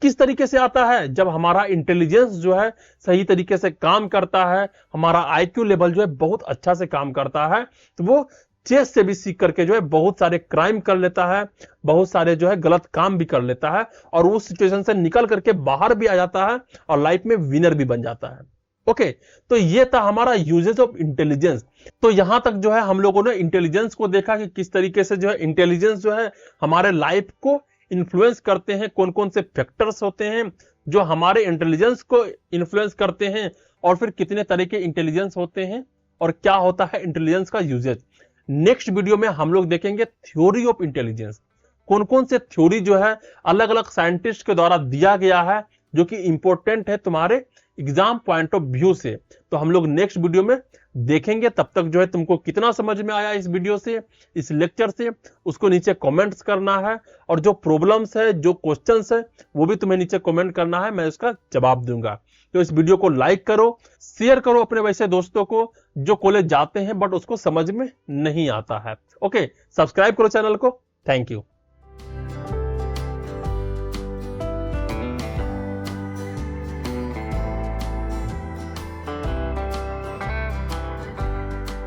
किस तरीके से आता है, जब हमारा इंटेलिजेंस जो है सही तरीके से काम करता है, हमारा आईक्यू लेवल जो है बहुत अच्छा से काम करता है, तो वो चेस से भी सीख करके जो है बहुत सारे क्राइम कर लेता है, बहुत सारे जो है गलत काम भी कर लेता है, और उस सिचुएशन से निकल करके बाहर भी आ जाता है और लाइफ में विनर भी बन जाता है। ओके, तो ये था हमारा यूजेस ऑफ इंटेलिजेंस। तो यहां तक जो है हम लोगों ने इंटेलिजेंस को देखा कि किस तरीके से जो है इंटेलिजेंस जो है हमारे लाइफ को इन्फ्लुएंस करते हैं, कौन कौन से फैक्टर्स होते हैं जो हमारे इंटेलिजेंस को इन्फ्लुएंस करते हैं, और फिर कितने तरह के इंटेलिजेंस होते हैं, और क्या होता है इंटेलिजेंस का यूजेज। नेक्स्ट वीडियो में हम लोग देखेंगे थ्योरी ऑफ इंटेलिजेंस, कौन कौन से थ्योरी जो है अलग अलग साइंटिस्ट के द्वारा दिया गया है जो कि इंपॉर्टेंट है तुम्हारे एग्जाम पॉइंट ऑफ व्यू से। तो हम लोग नेक्स्ट वीडियो में देखेंगे। तब तक जो है तुमको कितना समझ में आया इस वीडियो से, इस लेक्चर से, उसको नीचे कमेंट्स करना है, और जो प्रॉब्लम्स है, जो क्वेश्चंस है, वो भी तुम्हें नीचे कमेंट करना है, मैं उसका जवाब दूंगा। तो इस वीडियो को लाइक करो, शेयर करो अपने वैसे दोस्तों को जो कॉलेज जाते हैं बट उसको समझ में नहीं आता है। ओके, सब्सक्राइब करो चैनल को। Thank you.